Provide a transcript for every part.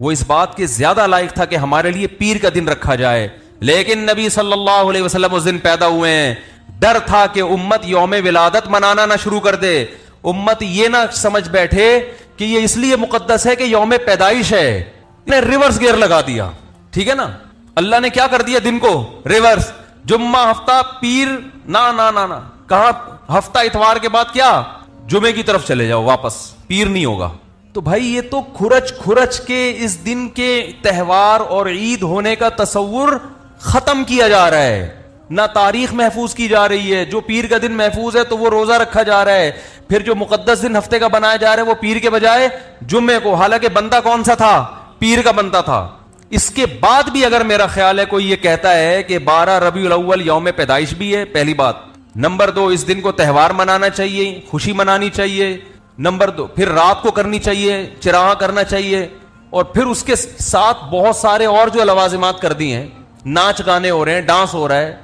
وہ اس بات کے زیادہ لائق تھا کہ ہمارے لیے پیر کا دن رکھا جائے، لیکن نبی صلی اللہ علیہ وسلم اس دن پیدا ہوئے ہیں، ڈر تھا کہ امت یوم ولادت منانا نہ شروع کر دے، امت یہ نہ سمجھ بیٹھے کہ یہ اس لیے مقدس ہے کہ یوم پیدائش ہے، نے ریورس گیئر لگا دیا، ٹھیک ہے نا، اللہ نے کیا کر دیا دن کو ریورس، جمعہ ہفتہ پیر نہ کہاں، ہفتہ اتوار کے بعد کیا جمعے کی طرف چلے جاؤ واپس، پیر نہیں ہوگا۔ تو بھائی یہ تو کھرچ کے اس دن کے تہوار اور عید ہونے کا تصور ختم کیا جا رہا ہے، نہ تاریخ محفوظ کی جا رہی ہے، جو پیر کا دن محفوظ ہے تو وہ روزہ رکھا جا رہا ہے، پھر جو مقدس دن ہفتے کا بنایا جا رہا ہے وہ پیر کے بجائے جمعے کو، حالانکہ بندہ کون سا تھا، پیر کا بنتا تھا۔ اس کے بعد بھی اگر میرا خیال ہے کوئی یہ کہتا ہے کہ 12 ربیع الاول یوم پیدائش بھی ہے، پہلی بات، نمبر 2 اس دن کو تہوار منانا چاہیے، خوشی منانی چاہیے، نمبر 2 پھر رات کو کرنی چاہیے، چراغاں کرنا چاہیے، اور پھر اس کے ساتھ بہت سارے اور جو لوازمات کر دی ہیں، ناچ گانے ہو رہے ہیں، ڈانس ہو رہا ہے،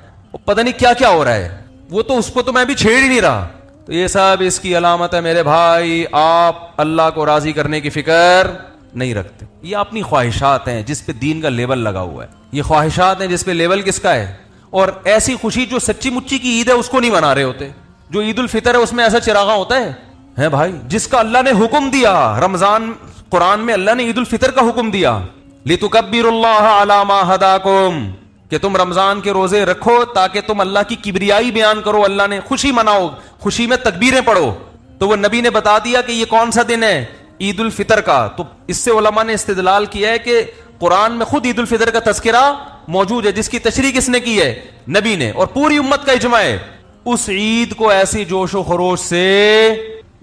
پتہ نہیں کیا کیا ہو رہا ہے، وہ تو اس کو تو میں بھی چھیڑ ہی نہیں رہا۔ تو یہ سب اس کی علامت ہے میرے بھائی، آپ اللہ کو راضی کرنے کی فکر نہیں رکھتے، یہ اپنی خواہشات ہیں جس پہ دین کا لیبل لگا ہوا ہے، یہ خواہشات ہیں جس پہ لیبل کس کا ہے، اور ایسی خوشی جو سچی مچی کی عید ہے اس کو نہیں منا رہے ہوتے، جو عید الفطر ہے اس میں ایسا چراغاں ہوتا ہے بھائی، جس کا اللہ نے حکم دیا، رمضان قرآن میں اللہ نے عید الفطر کا حکم دیا، لِتُكَبِّرُوا اللَّهَ عَلَى مَا هَدَاكُمْ، کہ تم رمضان کے روزے رکھو تاکہ تم اللہ کی کبریائی بیان کرو، اللہ نے خوشی مناؤ، خوشی میں تکبیریں پڑھو، تو وہ نبی نے بتا دیا کہ یہ کون سا دن ہے، عید الفطر کا۔ تو اس سے علماء نے استدلال کیا ہے کہ قرآن میں خود عید الفطر کا تذکرہ موجود ہے، جس کی تشریح کس نے کی ہے، نبی نے، اور پوری امت کا اجماع ہے۔ اس عید کو ایسی جوش و خروش سے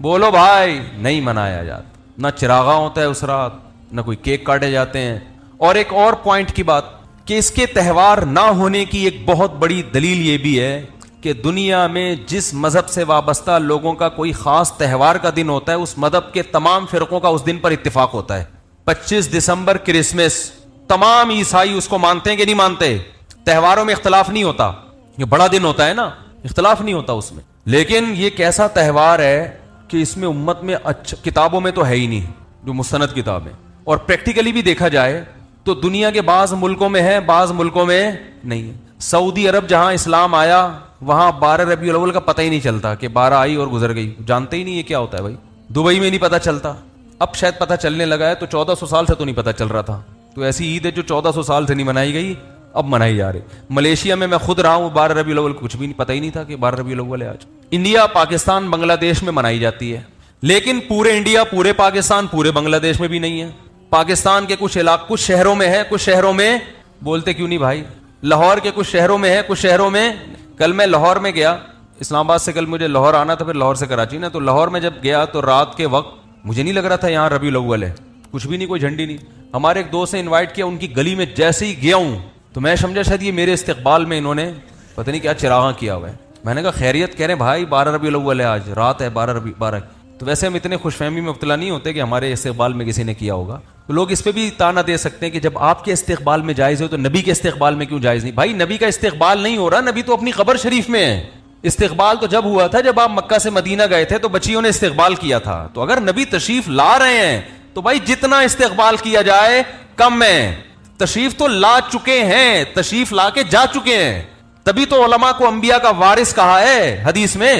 بولو بھائی نہیں منایا جاتا، نہ چراغاں ہوتا ہے اس رات، نہ کوئی کیک کاٹے جاتے ہیں۔ اور ایک اور پوائنٹ کی بات کہ اس کے تہوار نہ ہونے کی ایک بہت بڑی دلیل یہ بھی ہے کہ دنیا میں جس مذہب سے وابستہ لوگوں کا کوئی خاص تہوار کا دن ہوتا ہے، اس مذہب کے تمام فرقوں کا اس دن پر اتفاق ہوتا ہے۔ 25 دسمبر کرسمس، تمام عیسائی اس کو مانتے ہیں کہ نہیں مانتے، تہواروں میں اختلاف نہیں ہوتا، یہ بڑا دن ہوتا ہے نا، اختلاف نہیں ہوتا اس میں، لیکن یہ کیسا تہوار ہے کہ اس میں امت میں کتابوں میں تو ہے ہی نہیں، جو مستند کتابیں، اور پریکٹیکلی بھی دیکھا جائے تو دنیا کے بعض ملکوں میں ہے، بعض ملکوں میں نہیں ہے۔ سعودی عرب جہاں اسلام آیا وہاں 12 ربیع الاول کا پتہ ہی نہیں چلتا کہ 12 آئی اور گزر گئی، جانتے ہی نہیں یہ کیا ہوتا ہے بھائی۔ دبئی میں نہیں پتہ چلتا، اب شاید پتہ چلنے لگا ہے، تو 1400 سال سے تو نہیں پتہ چل رہا تھا، تو ایسی عید ہے جو 1400 سال سے نہیں منائی گئی، اب منائی جا رہی۔ ملیشیا میں خود رہا ہوں، 12 ربیع الاول کچھ بھی پتہ ہی نہیں تھا کہ 12 ربیع الاول ہے آج۔ انڈیا، پاکستان، بنگلہ دیش میں منائی جاتی ہے، لیکن پورے انڈیا، پورے پاکستان، پورے بنگلہ دیش میں بھی نہیں ہے۔ پاکستان کے کچھ علاقے، کچھ شہروں میں ہے، کچھ شہروں میں، بولتے کیوں نہیں بھائی، لاہور کے کچھ شہروں میں ہے، کچھ شہروں میں۔ کل میں لاہور میں گیا، اسلام آباد سے کل مجھے لاہور آنا تھا، پھر لاہور سے کراچی نا، تو لاہور میں جب گیا تو رات کے وقت مجھے نہیں لگ رہا تھا یہاں ربیع الاول ہے، کچھ بھی نہیں، کوئی جھنڈی نہیں۔ ہمارے ایک دوست نے انوائٹ کیا، ان کی گلی میں جیسے ہی گیا ہوں تو میں سمجھا شاید یہ میرے استقبال میں انہوں نے پتہ نہیں کیا چراغاں کیا ہوا ہے۔ میں نے کہا خیریت؟ کہہ رہے بھائی 12 ربیع الاول ہے آج، رات ہے 12 تو ویسے ہم اتنے خوش فہمی میں مبتلا نہیں ہوتے کہ ہمارے استقبال میں کسی نے کیا ہوگا، تو لوگ اس پہ بھی تانا دے سکتے ہیں کہ جب آپ کے استقبال میں جائز ہو تو نبی کے استقبال میں کیوں جائز نہیں؟ بھائی نبی کا استقبال نہیں ہو رہا، نبی تو اپنی قبر شریف میں ہے۔ استقبال تو جب ہوا تھا جب آپ مکہ سے مدینہ گئے تھے تو بچیوں نے استقبال کیا تھا، تو اگر نبی تشریف لا رہے ہیں تو بھائی جتنا استقبال کیا جائے کم ہے، تشریف تو لا چکے ہیں، تشریف لا کے جا چکے ہیں، تبھی تو علماء کو انبیاء کا وارث کہا ہے حدیث میں۔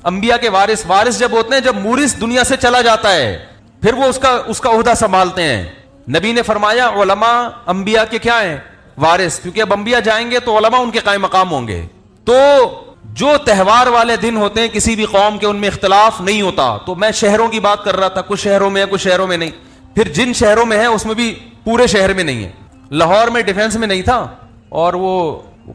انبیاء کے وارث جب ہوتے ہیں جب مورث دنیا سے چلا جاتا ہے پھر وہ اس کا عہدہ سنبھالتے ہیں۔ نبی نے فرمایا علماء انبیاء کے کیا ہیں؟ وارث، کیونکہ اب انبیاء جائیں گے تو علماء ان کے قائم مقام ہوں گے۔ تو جو تہوار والے دن ہوتے ہیں کسی بھی قوم کے ان میں اختلاف نہیں ہوتا۔ تو میں شہروں کی بات کر رہا تھا، کچھ شہروں میں ہے کچھ شہروں میں نہیں، پھر جن شہروں میں ہے اس میں بھی پورے شہر میں نہیں ہے۔ لاہور میں ڈیفینس میں نہیں تھا، اور وہ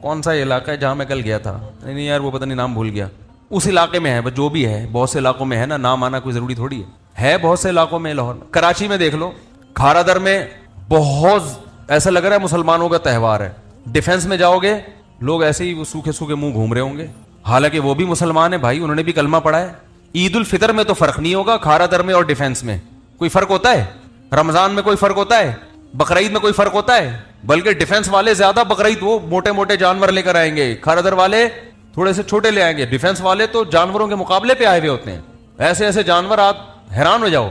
کون سا علاقہ ہے جہاں میں کل گیا تھا، نہیں یار وہ پتہ نہیں نام بھول گیا، اس علاقے میں ہے، جو بھی ہے بہت سے علاقوں میں ہے نا، نام آنا کوئی ضروری تھوڑی ہے بہت سے علاقوں میں۔ لاہور میں، کراچی میں دیکھ لو، کھارا در میں بہت ایسا لگ رہا ہے مسلمانوں کا تہوار ہے۔ ڈیفینس میں جاؤ گے لوگ ایسے ہی سوکھے سوکھے منہ گھوم رہے ہوں گے، حالانکہ وہ بھی مسلمان ہیں بھائی، انہوں نے بھی کلمہ پڑھا ہے۔ عید الفطر میں تو فرق نہیں ہوگا، کھارا در میں اور ڈیفینس میں کوئی فرق ہوتا ہے؟ رمضان میں کوئی فرق ہوتا ہے؟ بقرعید میں کوئی فرق ہوتا ہے؟ بلکہ ڈیفینس والے زیادہ بقرعید وہ موٹے موٹے جانور لے کر آئیں گے، کھارا در والے تھوڑے سے چھوٹے لے آئیں گے، ڈیفینس والے تو جانوروں کے مقابلے پہ آئے ہوئے ہوتے ہیں، ایسے ایسے جانور آپ حیران ہو جاؤ۔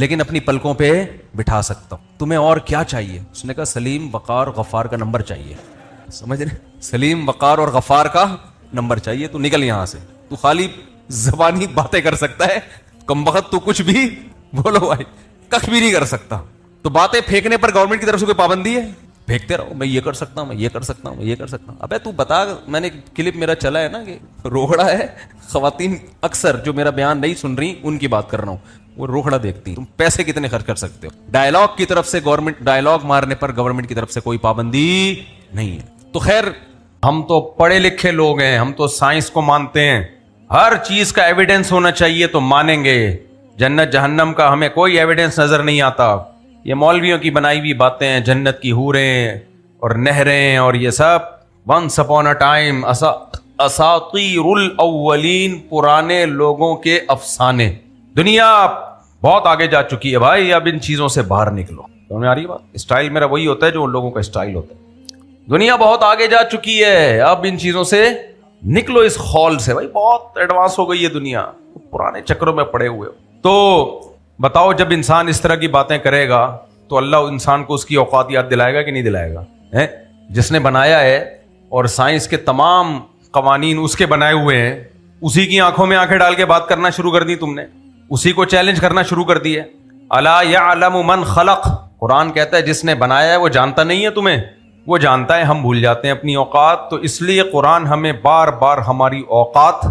لیکن اپنی پلکوں پہ بٹھا سکتا ہوں. تمہیں اور کیا چاہیے؟ اس نے کہا سلیم وقار غفار کا نمبر چاہیے. سمجھ رہے؟ سلیم وقار اور غفار کا نمبر چاہیے. تو نکل یہاں سے, تو خالی زبانی باتیں کر سکتا ہے, کم وقت تو کچھ بھی بولو بھائی, کخ بھی نہیں کر سکتا. تو باتیں پھینکنے پر گورنمنٹ کی طرف سے کوئی پابندی ہے؟ پھینکتے رہو, میں یہ کر سکتا ہوں, میں یہ کر سکتا ہوں, میں یہ کر سکتا ہوں. ابے تو بتا, میں نے کلپ میرا چلا ہے نا کہ روکڑا ہے, خواتین اکثر جو میرا بیان نہیں سن رہی ان کی بات کر رہا ہوں, وہ روکڑا دیکھتی. تم پیسے کتنے خرچ کر سکتے ہو؟ ڈائلاگ کی طرف سے گورنمنٹ, ڈائلاگ مارنے پر گورنمنٹ کی طرف سے کوئی پابندی نہیں ہے. تو خیر, ہم تو پڑھے لکھے لوگ ہیں, ہم تو سائنس کو مانتے ہیں, ہر چیز کا ایویڈنس ہونا چاہیے تو مانیں گے. جنت جہنم کا ہمیں کوئی ایویڈنس نظر نہیں آتا. یہ مولویوں کی بنائی ہوئی باتیں ہیں, جنت کی حوریں اور نہریں اور یہ سب ونس اپون اے ٹائم, اساطیر الاولین, پرانے لوگوں کے افسانے. دنیا بہت آگے جا چکی ہے بھائی, اب ان چیزوں سے باہر نکلو. سمجھ آ رہی بات؟ اسٹائل میرا وہی ہوتا ہے جو ان لوگوں کا اسٹائل ہوتا ہے. دنیا بہت آگے جا چکی ہے, اب ان چیزوں سے نکلو, اس خول سے. بھائی بہت ایڈوانس ہو گئی ہے دنیا, پرانے چکروں میں پڑے ہوئے ہو. تو بتاؤ, جب انسان اس طرح کی باتیں کرے گا تو اللہ انسان کو اس کی اوقات یاد دلائے گا کہ نہیں دلائے گا؟ جس نے بنایا ہے اور سائنس کے تمام قوانین اس کے بنائے ہوئے ہیں, اسی کی آنکھوں میں آنکھیں ڈال کے بات کرنا شروع کر دی تم نے, اسی کو چیلنج کرنا شروع کر دی ہے. الا یعلم من خلق, قرآن کہتا ہے جس نے بنایا ہے وہ جانتا نہیں ہے تمہیں؟ وہ جانتا ہے, ہم بھول جاتے ہیں اپنی اوقات. تو اس لیے قرآن ہمیں بار بار ہماری اوقات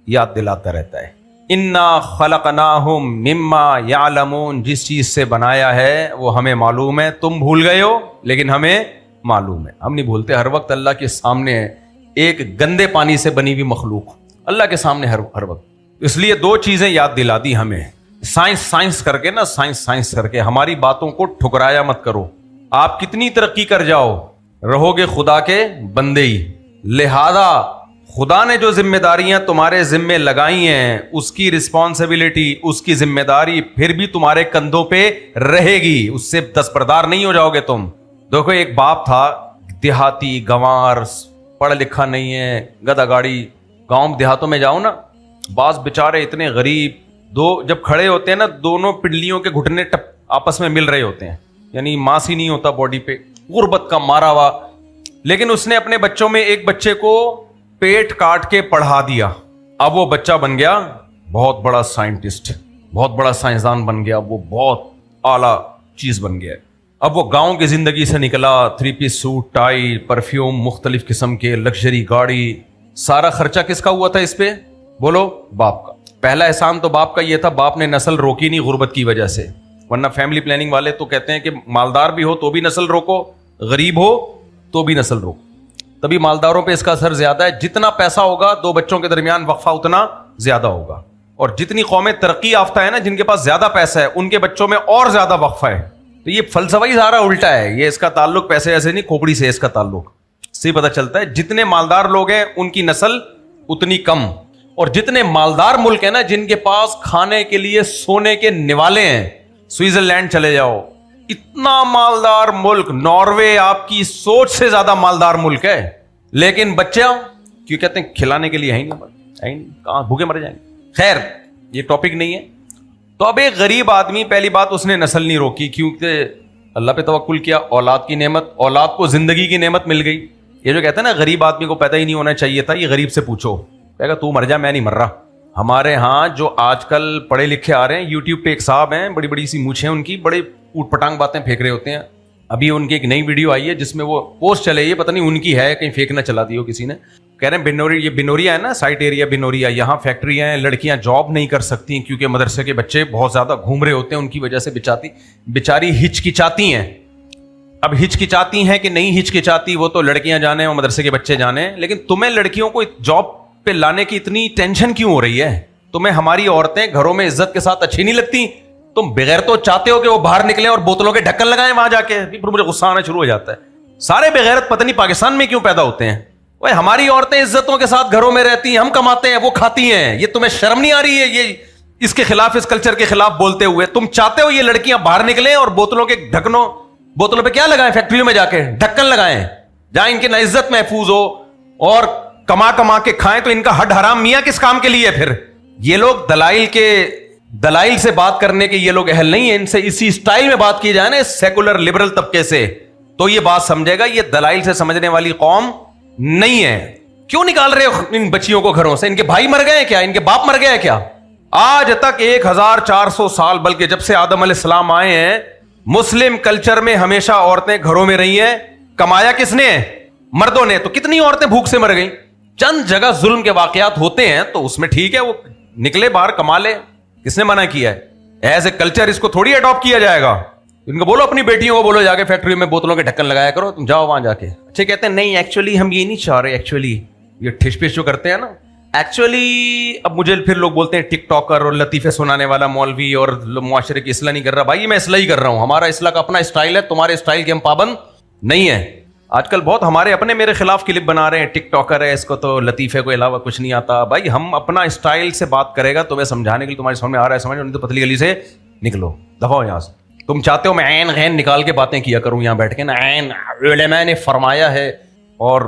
یاد دلاتا رہتا ہے. انا خلقناہم مما یعلمون, جس چیز سے بنایا ہے وہ ہمیں معلوم ہے. تم بھول گئے ہو لیکن ہمیں معلوم ہے. ہم نہیں بھولتے, ہر وقت اللہ کے سامنے ہے ایک گندے پانی سے بنی ہوئی مخلوق, اللہ کے سامنے ہر وقت. اس لیے دو چیزیں یاد دلا دی ہمیں. سائنس کر کے نا, سائنس کر کے ہماری باتوں کو ٹھکرایا مت کرو. آپ کتنی ترقی کر جاؤ, رہو گے خدا کے بندے ہی. لہذا خدا نے جو ذمہ داریاں تمہارے ذمے لگائی ہیں, اس کی رسپانسبلٹی, اس کی ذمہ داری پھر بھی تمہارے کندھوں پہ رہے گی. اس سے دستبردار نہیں ہو جاؤ گے تم. دیکھو, ایک باپ تھا دیہاتی, گنوار, پڑھا لکھا نہیں ہے, گدا گاڑی. گاؤں دیہاتوں میں جاؤ نا, بعض بیچارے اتنے غریب, دو جب کھڑے ہوتے ہیں نا, دونوں پنڈلیوں کے گھٹنے آپس میں مل رہے ہوتے ہیں, یعنی ماس ہی نہیں ہوتا باڈی پہ, غربت کا مارا ہوا. لیکن اس نے اپنے بچوں میں ایک بچے کو پیٹ کاٹ کے پڑھا دیا. اب وہ بچہ بن گیا بہت بڑا سائنٹسٹ, بہت بڑا سائنسدان بن گیا, وہ بہت اعلیٰ چیز بن گیا. اب وہ گاؤں کی زندگی سے نکلا, 3 پیس سوٹ, ٹائی, پرفیوم مختلف قسم کے, لگژری گاڑی. سارا خرچہ کس کا ہوا تھا اس پہ؟ بولو, باپ کا. پہلا احسان تو باپ کا یہ تھا, باپ نے نسل روکی نہیں غربت کی وجہ سے. ورنہ فیملی پلاننگ والے تو کہتے ہیں کہ مالدار بھی ہو تو بھی نسل روکو, غریب ہو تو بھی نسل روکو. تبھی مالداروں پہ اس کا اثر زیادہ ہے. جتنا پیسہ ہوگا 2 بچوں کے درمیان وقفہ اتنا زیادہ ہوگا. اور جتنی قومیں ترقی یافتہ ہے نا, جن کے پاس زیادہ پیسہ ہے, ان کے بچوں میں اور زیادہ وقفہ ہے. تو یہ فلسفہ ہی سارا الٹا ہے. یہ اس کا تعلق پیسے ایسے نہیں, کھوپڑی سے اس کا تعلق. سے پتہ چلتا ہے جتنے مالدار لوگ ہیں ان کی نسل اتنی کم, اور جتنے مالدار ملک ہیں نا جن کے پاس کھانے کے لیے سونے کے نوالے ہیں, سوئٹزرلینڈ چلے جاؤ, اتنا مالدار ملک. ناروے آپ کی سوچ سے زیادہ مالدار ملک ہے, لیکن بچے کیوں کہتے ہیں کھلانے کے لیے ہے ہی نہیں, کہاں بھوکے مر جائیں گے. خیر, یہ ٹاپک نہیں ہے. تو اب ایک غریب آدمی, پہلی بات اس نے نسل نہیں روکی کیونکہ اللہ پہ توکل کیا, اولاد کی نعمت, اولاد کو زندگی کی نعمت مل گئی. یہ جو کہتے ہیں نا غریب آدمی کو پیدا ہی نہیں ہونا چاہیے تھا, یہ غریب سے پوچھو, کہے گا تو مر جا, میں نہیں مر رہا. ہمارے ہاں جو آج کل پڑھے لکھے آ رہے ہیں, یوٹیوب پہ ایک صاحب ہیں, بڑی بڑی سی مونچھیں ان کی, بڑے اوٹ پٹانگ باتیں پھینک رہے ہوتے ہیں. ابھی ان کی ایک نئی ویڈیو آئی ہے جس میں وہ پوسٹ چلے, یہ پتہ نہیں ان کی ہے, کہیں فیک نہ چلا دی ہو کسی نے. کہہ رہے ہیں بنوری, یہ بنوریا ہے نا, سائٹ ایریا بنوریا, یہاں فیکٹریاں ہیں, لڑکیاں جاب نہیں کر سکتی کیونکہ مدرسے کے بچے بہت زیادہ گھوم رہے ہوتے ہیں, ان کی وجہ سے بیچاری ہچکچاتی ہیں. اب ہچکچاتی ہیں کہ نہیں ہچکچاتی وہ تو لڑکیاں جانے اور مدرسے کے بچے جانے, لیکن تمہیں لڑکیوں کو جاب پہ لانے کی اتنی ٹینشن کیوں ہو رہی ہے؟ تمہیں ہماری عورتیں گھروں میں عزت کے ساتھ اچھی نہیں لگتی؟ تم بغیر تو چاہتے ہو کہ وہ باہر نکلیں اور بوتلوں کے ڈھکن لگائیں وہاں جا کے. پھر مجھے غصہ آنا شروع ہو جاتا ہے. سارے بغیرت پتہ نہیں پاکستان میں کیوں پیدا ہوتے ہیں. وہ ہماری عورتیں عزتوں کے ساتھ گھروں میں رہتی ہیں, ہم کماتے ہیں, وہ کھاتی ہیں. یہ تمہیں شرم نہیں آ رہی ہے یہ اس کے خلاف, اس کلچر کے خلاف بولتے ہوئے؟ تم چاہتے ہو یہ لڑکیاں باہر نکلیں اور بوتلوں کے ڈھکنوں, بوتلوں پہ کیا لگائیں, فیکٹریوں میں جا کے ڈھکن لگائیں, جہاں ان کی نہ عزت محفوظ ہو اور کما کے کھائیں. تو ان کا ہڈ حرام میاں کس کام کے لیے؟ پھر یہ لوگ دلائل کے دلائل سے بات کرنے کے یہ لوگ اہل نہیں ہیں. ان سے اسی اسٹائل میں بات کی جائے نا سیکولر لبرل طبقے سے تو یہ بات سمجھے گا یہ دلائل سے سمجھنے والی قوم نہیں ہے. کیوں نکال رہے ہو ان بچیوں کو گھروں سے؟ ان کے بھائی مر گئے کیا؟ ان کے باپ مر گئے کیا؟ آج تک 1400 سال بلکہ جب سے آدم علیہ السلام آئے ہیں مسلم کلچر میں ہمیشہ عورتیں گھروں میں رہی ہیں. کمایا کس نے؟ مردوں نے. تو کتنی عورتیں بھوک سے مر گئیں. چند جگہ ظلم کے واقعات ہوتے ہیں تو اس میں ٹھیک ہے وہ نکلے باہر کما لے, کس نے منع کیا ہے؟ ایز اے کلچر اس کو تھوڑی اڈاپٹ کیا جائے گا. ان کو بولو اپنی بیٹیوں کو بولو جا کے فیکٹری میں بوتلوں کے ڈھکن لگایا کرو, تم جاؤ وہاں جا کے. اچھے کہتے ہیں نہیں ایکچولی ہم یہ نہیں چاہ رہے, ایکچولی یہ ٹھش پش جو کرتے ہیں نا ایکچولی. اب مجھے پھر لوگ بولتے ہیں ٹک ٹاکر اور لطیفے سنانے والا مولوی اور معاشرے کی اصلاح نہیں کر رہا. بھائی میں اصلاح ہی کر رہا ہوں, ہمارا اصلاح کا اپنا اسٹائل ہے, تمہارے اسٹائل کے ہم پابند نہیں ہے. آج کل بہت ہمارے اپنے میرے خلاف کلپ بنا رہے ہیں, ٹک ٹاکر ہے اس کو تو لطیفے کو علاوہ کچھ نہیں آتا. بھائی ہم اپنا اسٹائل سے بات کرے گا تمہیں سمجھانے کے لیے, تمہارے سامنے آ رہا ہے سمجھ, نہیں تو پتلی گلی سے نکلو, دفعہ ہو یہاں سے. تم چاہتے ہو میں عین غین نکال کے باتیں کیا کروں یہاں بیٹھ کے نا, عین علماء نے فرمایا ہے اور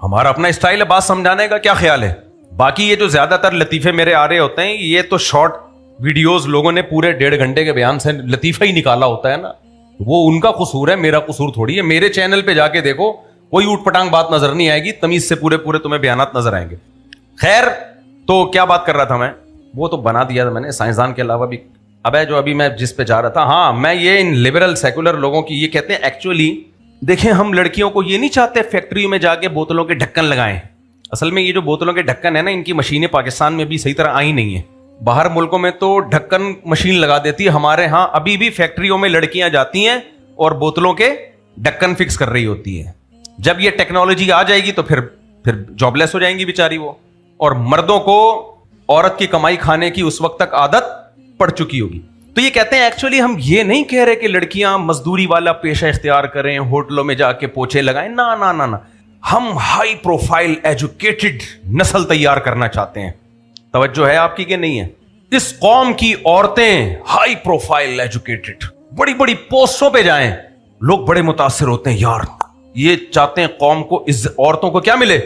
ہمارا اپنا اسٹائل ہے بات سمجھانے کا. کیا خیال ہے؟ باقی یہ جو زیادہ تر لطیفے میرے آ رہے ہوتے ہیں یہ تو شارٹ ویڈیوز لوگوں نے پورے 1.5 گھنٹے کے بیان سے لطیفہ ہی نکالا ہوتا ہے نا, وہ ان کا قصور ہے, میرا قصور تھوڑی ہے. میرے چینل پہ جا کے دیکھو کوئی اوٹ پٹانگ بات نظر نہیں آئے گی, تمیز سے پورے تمہیں بیانات نظر آئیں گے. خیر تو کیا بات کر رہا تھا میں, وہ تو بنا دیا تھا میں نے سائنسدان کے علاوہ بھی. اب ہے جو ابھی میں جس پہ جا رہا تھا, ہاں میں یہ ان لبرل سیکولر لوگوں کی یہ کہتے ہیں ایکچولی دیکھیں ہم لڑکیوں کو یہ نہیں چاہتے فیکٹری میں جا کے بوتلوں کے ڈھکن لگائیں. اصل میں یہ جو بوتلوں کے ڈھکن ہے نا ان کی مشینیں پاکستان میں بھی صحیح طرح آئی نہیں ہیں. باہر ملکوں میں تو ڈھکن مشین لگا دیتی ہے, ہمارے ہاں ابھی بھی فیکٹریوں میں لڑکیاں جاتی ہیں اور بوتلوں کے ڈھکن فکس کر رہی ہوتی ہیں. جب یہ ٹیکنالوجی آ جائے گی تو پھر جاب لیس ہو جائیں گی بیچاری وہ, اور مردوں کو عورت کی کمائی کھانے کی اس وقت تک عادت پڑ چکی ہوگی. تو یہ کہتے ہیں ایکچولی ہم یہ نہیں کہہ رہے کہ لڑکیاں مزدوری والا پیشہ اختیار کریں, ہوٹلوں میں جا کے پوچھے لگائیں, نا نا نا نا, ہم ہائی پروفائل ایجوکیٹڈ نسل تیار کرنا چاہتے ہیں. توجہ ہے آپ کی کہ نہیں ہے؟ اس قوم کی عورتیں ہائی پروفائل ایجوکیٹڈ بڑی بڑی پوسٹوں پہ جائیں, لوگ بڑے متاثر ہوتے ہیں. یار یہ چاہتے ہیں قوم کو عورتوں کو کیا ملے؟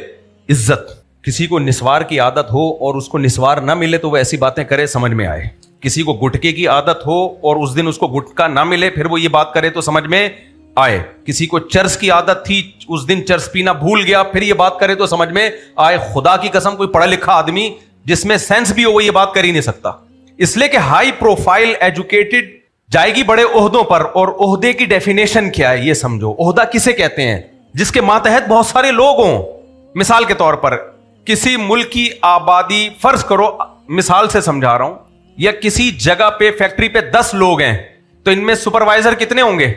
عزت. کسی کو نسوار کی عادت ہو اور اس کو نسوار نہ ملے تو وہ ایسی باتیں کرے سمجھ میں آئے. کسی کو گٹکے کی عادت ہو اور اس دن اس کو گٹکا نہ ملے پھر وہ یہ بات کرے تو سمجھ میں آئے. کسی کو چرس کی عادت تھی اس دن چرس پینا بھول گیا پھر یہ بات کرے تو سمجھ میں آئے. خدا کی قسم کوئی پڑھا لکھا آدمی جس میں سینس بھی ہو وہ یہ بات کر ہی نہیں سکتا. اس لیے کہ ہائی پروفائل ایجوکیٹڈ جائے گی بڑے عہدوں پر, اور عہدے کی ڈیفینیشن کیا ہے یہ سمجھو. عہدہ کسے کہتے ہیں؟ جس کے ماتحت بہت سارے لوگ ہوں. مثال کے طور پر کسی ملک کی آبادی فرض کرو, مثال سے سمجھا رہا ہوں, یا کسی جگہ پہ فیکٹری پہ 10 لوگ ہیں تو ان میں سپروائزر کتنے ہوں گے؟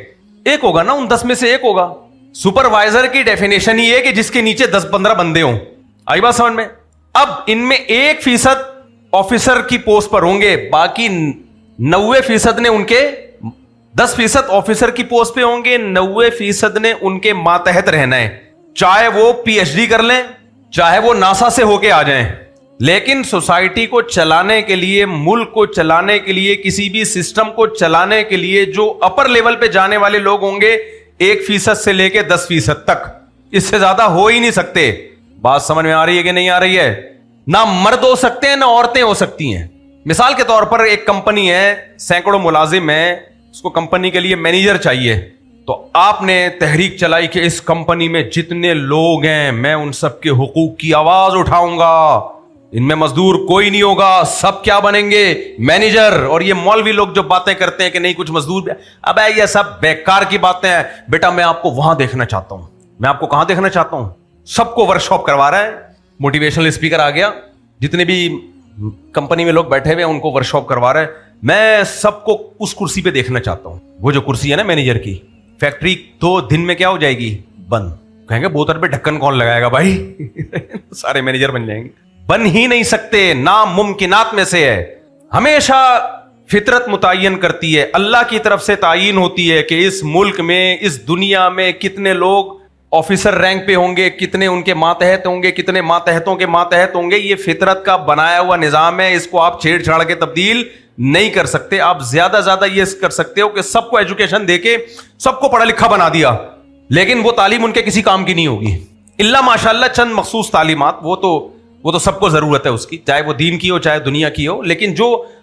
ایک ہوگا نا, ان 10 میں سے ایک ہوگا. سپروائزر کی ڈیفینیشن ہی ہے کہ جس کے نیچے 10-15 بندے ہوں. آئی بات سمجھ میں؟ اب ان میں 1% آفیسر کی پوسٹ پر ہوں گے, باقی 90% نے ان کے 10% آفیسر کی پوسٹ پہ ہوں گے, 90% نے ان کے ماتحت رہنا ہے, چاہے وہ PhD کر لیں چاہے وہ ناسا سے ہو کے آ جائیں. لیکن سوسائٹی کو چلانے کے لیے, ملک کو چلانے کے لیے, کسی بھی سسٹم کو چلانے کے لیے جو اپر لیول پہ جانے والے لوگ ہوں گے 1% سے لے کے 10% تک, اس سے زیادہ ہو ہی نہیں سکتے. بات سمجھ میں آ رہی ہے کہ نہیں آ رہی ہے؟ نہ مرد ہو سکتے ہیں نہ عورتیں ہو سکتی ہیں. مثال کے طور پر ایک کمپنی ہے, سینکڑوں ملازم ہیں, اس کو کمپنی کے لیے مینیجر چاہیے, تو آپ نے تحریک چلائی کہ اس کمپنی میں جتنے لوگ ہیں میں ان سب کے حقوق کی آواز اٹھاؤں گا, ان میں مزدور کوئی نہیں ہوگا, سب کیا بنیں گے؟ مینیجر. اور یہ مولوی لوگ جو باتیں کرتے ہیں کہ نہیں کچھ مزدور, اب یہ سب بیکار کی باتیں ہیں. بیٹا میں آپ کو وہاں دیکھنا چاہتا ہوں. میں آپ کو کہاں دیکھنا چاہتا ہوں؟ سب کو ورک شاپ کروا رہا ہے, موٹیویشنل اسپیکر آ گیا, جتنے بھی کمپنی میں لوگ بیٹھے ہوئے ہیں ان کو ورک شاپ کروا رہا ہے. میں سب کو اس کرسی پہ دیکھنا چاہتا ہوں. وہ جو کرسی ہے نا مینیجر کی, فیکٹری 2 دن میں کیا ہو جائے گی؟ بند. کہیں گے بوتل پہ ڈھکن کون لگائے گا بھائی؟ سارے مینیجر بن جائیں گے. بن ہی نہیں سکتے, ناممکنات میں سے ہے. ہمیشہ فطرت متعین کرتی ہے, اللہ کی طرف سے تعین ہوتی ہے کہ اس ملک میں, اس دنیا میں کتنے لوگ آفیسر رینک پہ ہوں گے, کتنے ان کے ماتحت ہوں گے, کتنے ماتحتوں کے ماتحت ہوں گے. یہ فطرت کا بنایا ہوا نظام ہے, اس کو آپ چھیڑ چھاڑ کے تبدیل نہیں کر سکتے. آپ زیادہ یہ کر سکتے ہو کہ سب کو ایجوکیشن دے کے سب کو پڑھا لکھا بنا دیا, لیکن وہ تعلیم ان کے کسی کام کی نہیں ہوگی, الا ماشاءاللہ چند مخصوص تعلیمات. وہ تو سب کو ضرورت ہے اس کی, چاہے وہ دین کی ہو چاہے دنیا کی ہو. لیکن جو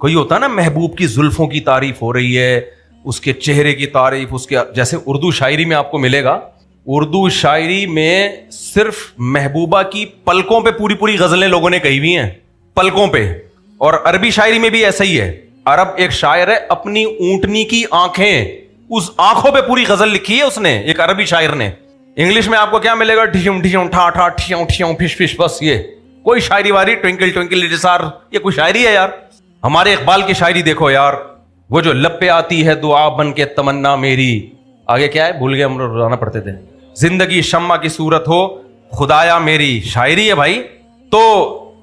کوئی ہوتا ہے نا محبوب کی زلفوں کی تعریف ہو رہی ہے, اس کے چہرے کی تعریف, اس کے جیسے اردو شاعری میں آپ کو ملے گا, اردو شاعری میں صرف محبوبہ کی پلکوں پہ پوری پوری غزلیں لوگوں نے کہی ہوئی ہیں, پلکوں پہ. اور عربی شاعری میں بھی ایسا ہی ہے. عرب ایک شاعر ہے, اپنی اونٹنی کی آنکھیں, اس آنکھوں پہ پوری غزل لکھی ہے اس نے, ایک عربی شاعر نے. انگلش میں آپ کو کیا ملے گا, ٹھیوں ٹھیوں ٹھا ٹھا ٹھیوں ٹھیوں فش فش, بس یہ کوئی شاعری واری, ٹوئنکل ٹوئنکل لٹل اسٹار, یہ کوئی شاعری ہے یار؟ ہمارے اقبال کی شاعری دیکھو یار, وہ جو لب پہ آتی ہے دعا بن کے تمنا میری, آگے کیا ہے بھول گئے ہم, روزانہ پڑھتے تھے, زندگی شمع کی صورت ہو خدایا میری, شاعری ہے بھائی. تو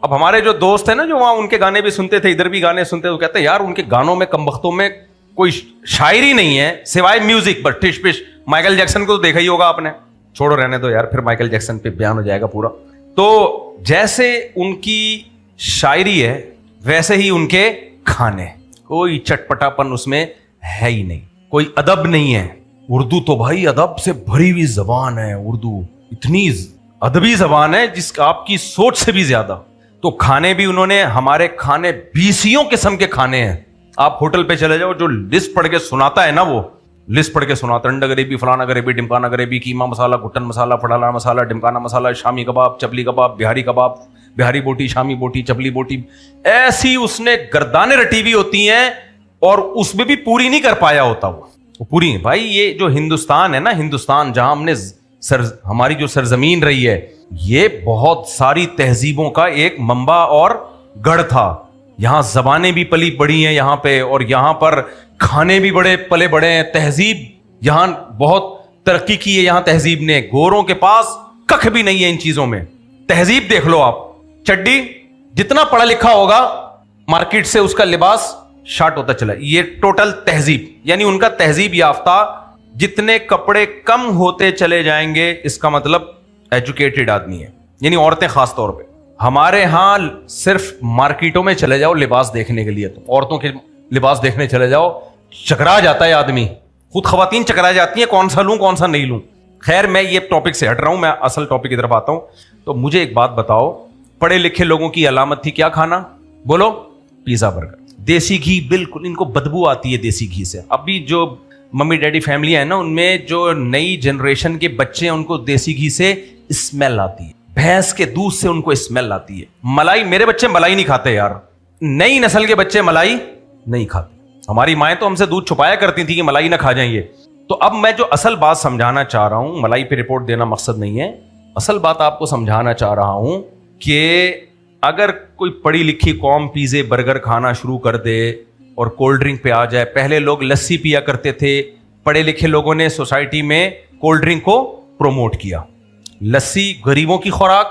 اب ہمارے جو دوست ہیں نا, جو وہاں ان کے گانے بھی سنتے تھے, ادھر بھی گانے سنتے, تو کہتے ہیں یار ان کے گانوں میں کم بختوں میں کوئی شاعری نہیں ہے سوائے میوزک پر, ٹش پش. مائیکل جیکسن کو تو دیکھا ہی ہوگا آپ نے, چھوڑو رہنے دو یار, پھر مائیکل جیکسن پہ بیان ہو جائے گا پورا. تو جیسے ان کی شاعری ہے ویسے ہی ان کے کھانے, کوئی چٹپٹا پن اس میں ہے ہی نہیں, کوئی ادب نہیں ہے. اردو تو بھائی ادب سے بھری ہوئی زبان ہے, اردو اتنی ادبی زبان ہے جس کا آپ کی سوچ سے بھی زیادہ. تو کھانے بھی انہوں نے, ہمارے کھانے 20 قسم کے کھانے ہیں. آپ ہوٹل پہ چلے جاؤ, جو لسٹ پڑھ کے سناتا ہے نا, وہ لسٹ پڑھ کے سناتا, انڈا گریبی, فلانا گریبی, ڈمکانا گریبی, قیمہ مسالہ, گھٹن مسالہ, پھڑالا مسالہ, ڈمکانا مسالہ, شامی کباب, چپلی کباب, بہاری کباب, بہاری بوٹی, شامی بوٹی, چپلی بوٹی, ایسی اس نے گردانیں رٹی ہوئی ہوتی ہیں, اور اس میں بھی پوری نہیں کر پایا ہوتا وہ پوری. بھائی یہ جو ہندوستان ہے نا, ہندوستان جہاں ہم نے ہماری جو سرزمین رہی ہے, یہ بہت ساری تہذیبوں کا ایک منبع اور گڑھ تھا. یہاں زبانیں بھی پلی بڑی ہیں یہاں پہ, اور یہاں پر کھانے بھی بڑے پلے بڑے ہیں. تہذیب یہاں بہت ترقی کی ہے, یہاں تہذیب نے, گوروں کے پاس ککھ بھی نہیں ہے ان چیزوں میں. تہذیب دیکھ لو آپ, چڈی جتنا پڑھا لکھا ہوگا مارکیٹ سے اس کا لباس شارٹ ہوتا چلا, یہ ٹوٹل تہذیب. یعنی ان کا تہذیب یافتہ, جتنے کپڑے کم ہوتے چلے جائیں گے اس کا مطلب ایجوکیٹڈ آدمی ہے, یعنی عورتیں خاص طور پہ. ہمارے ہاں صرف مارکیٹوں میں چلے جاؤ لباس دیکھنے کے لیے, تو عورتوں کے لباس دیکھنے چلے جاؤ, چکرا جاتا ہے آدمی. خود خواتین چکرا جاتی ہیں, کون سا لوں کون سا نہیں لوں. خیر میں یہ ٹاپک سے ہٹ رہا ہوں, میں اصل ٹاپک کی طرف آتا ہوں. تو مجھے ایک بات بتاؤ, پڑھے لکھے لوگوں کی علامت تھی کیا کھانا؟ بولو, پیزا برگر. دیسی گھی, بالکل ان کو بدبو آتی ہے دیسی گھی سے. ابھی جو ممی ڈیڈی فیملی ہے نا, ان میں جو نئی جنریشن کے بچے ہیں ان کو دیسی گھی سے اسمیل آتی ہے, بھینس کے دودھ سے ان کو اسمیل آتی ہے. ملائی, میرے بچے ملائی نہیں کھاتے یار, نئی نسل کے بچے ملائی نہیں کھاتے. ہماری مائیں تو ہم سے دودھ چھپایا کرتی تھی کہ ملائی نہ کھا جائیں یہ. تو اب میں جو اصل بات سمجھانا چاہ رہا ہوں, ملائی پہ رپورٹ دینا مقصد نہیں ہے, اصل بات آپ کو سمجھانا چاہ رہا ہوں کہ اگر کوئی پڑھی لکھی قوم پیزے برگر کھانا شروع کر دے اور کولڈ ڈرنک پہ آ جائے. پہلے لوگ لسی پیا کرتے تھے, پڑھے لکھے لوگوں نے سوسائٹی میں کولڈ ڈرنک کو پروموٹ کیا. لسی غریبوں کی خوراک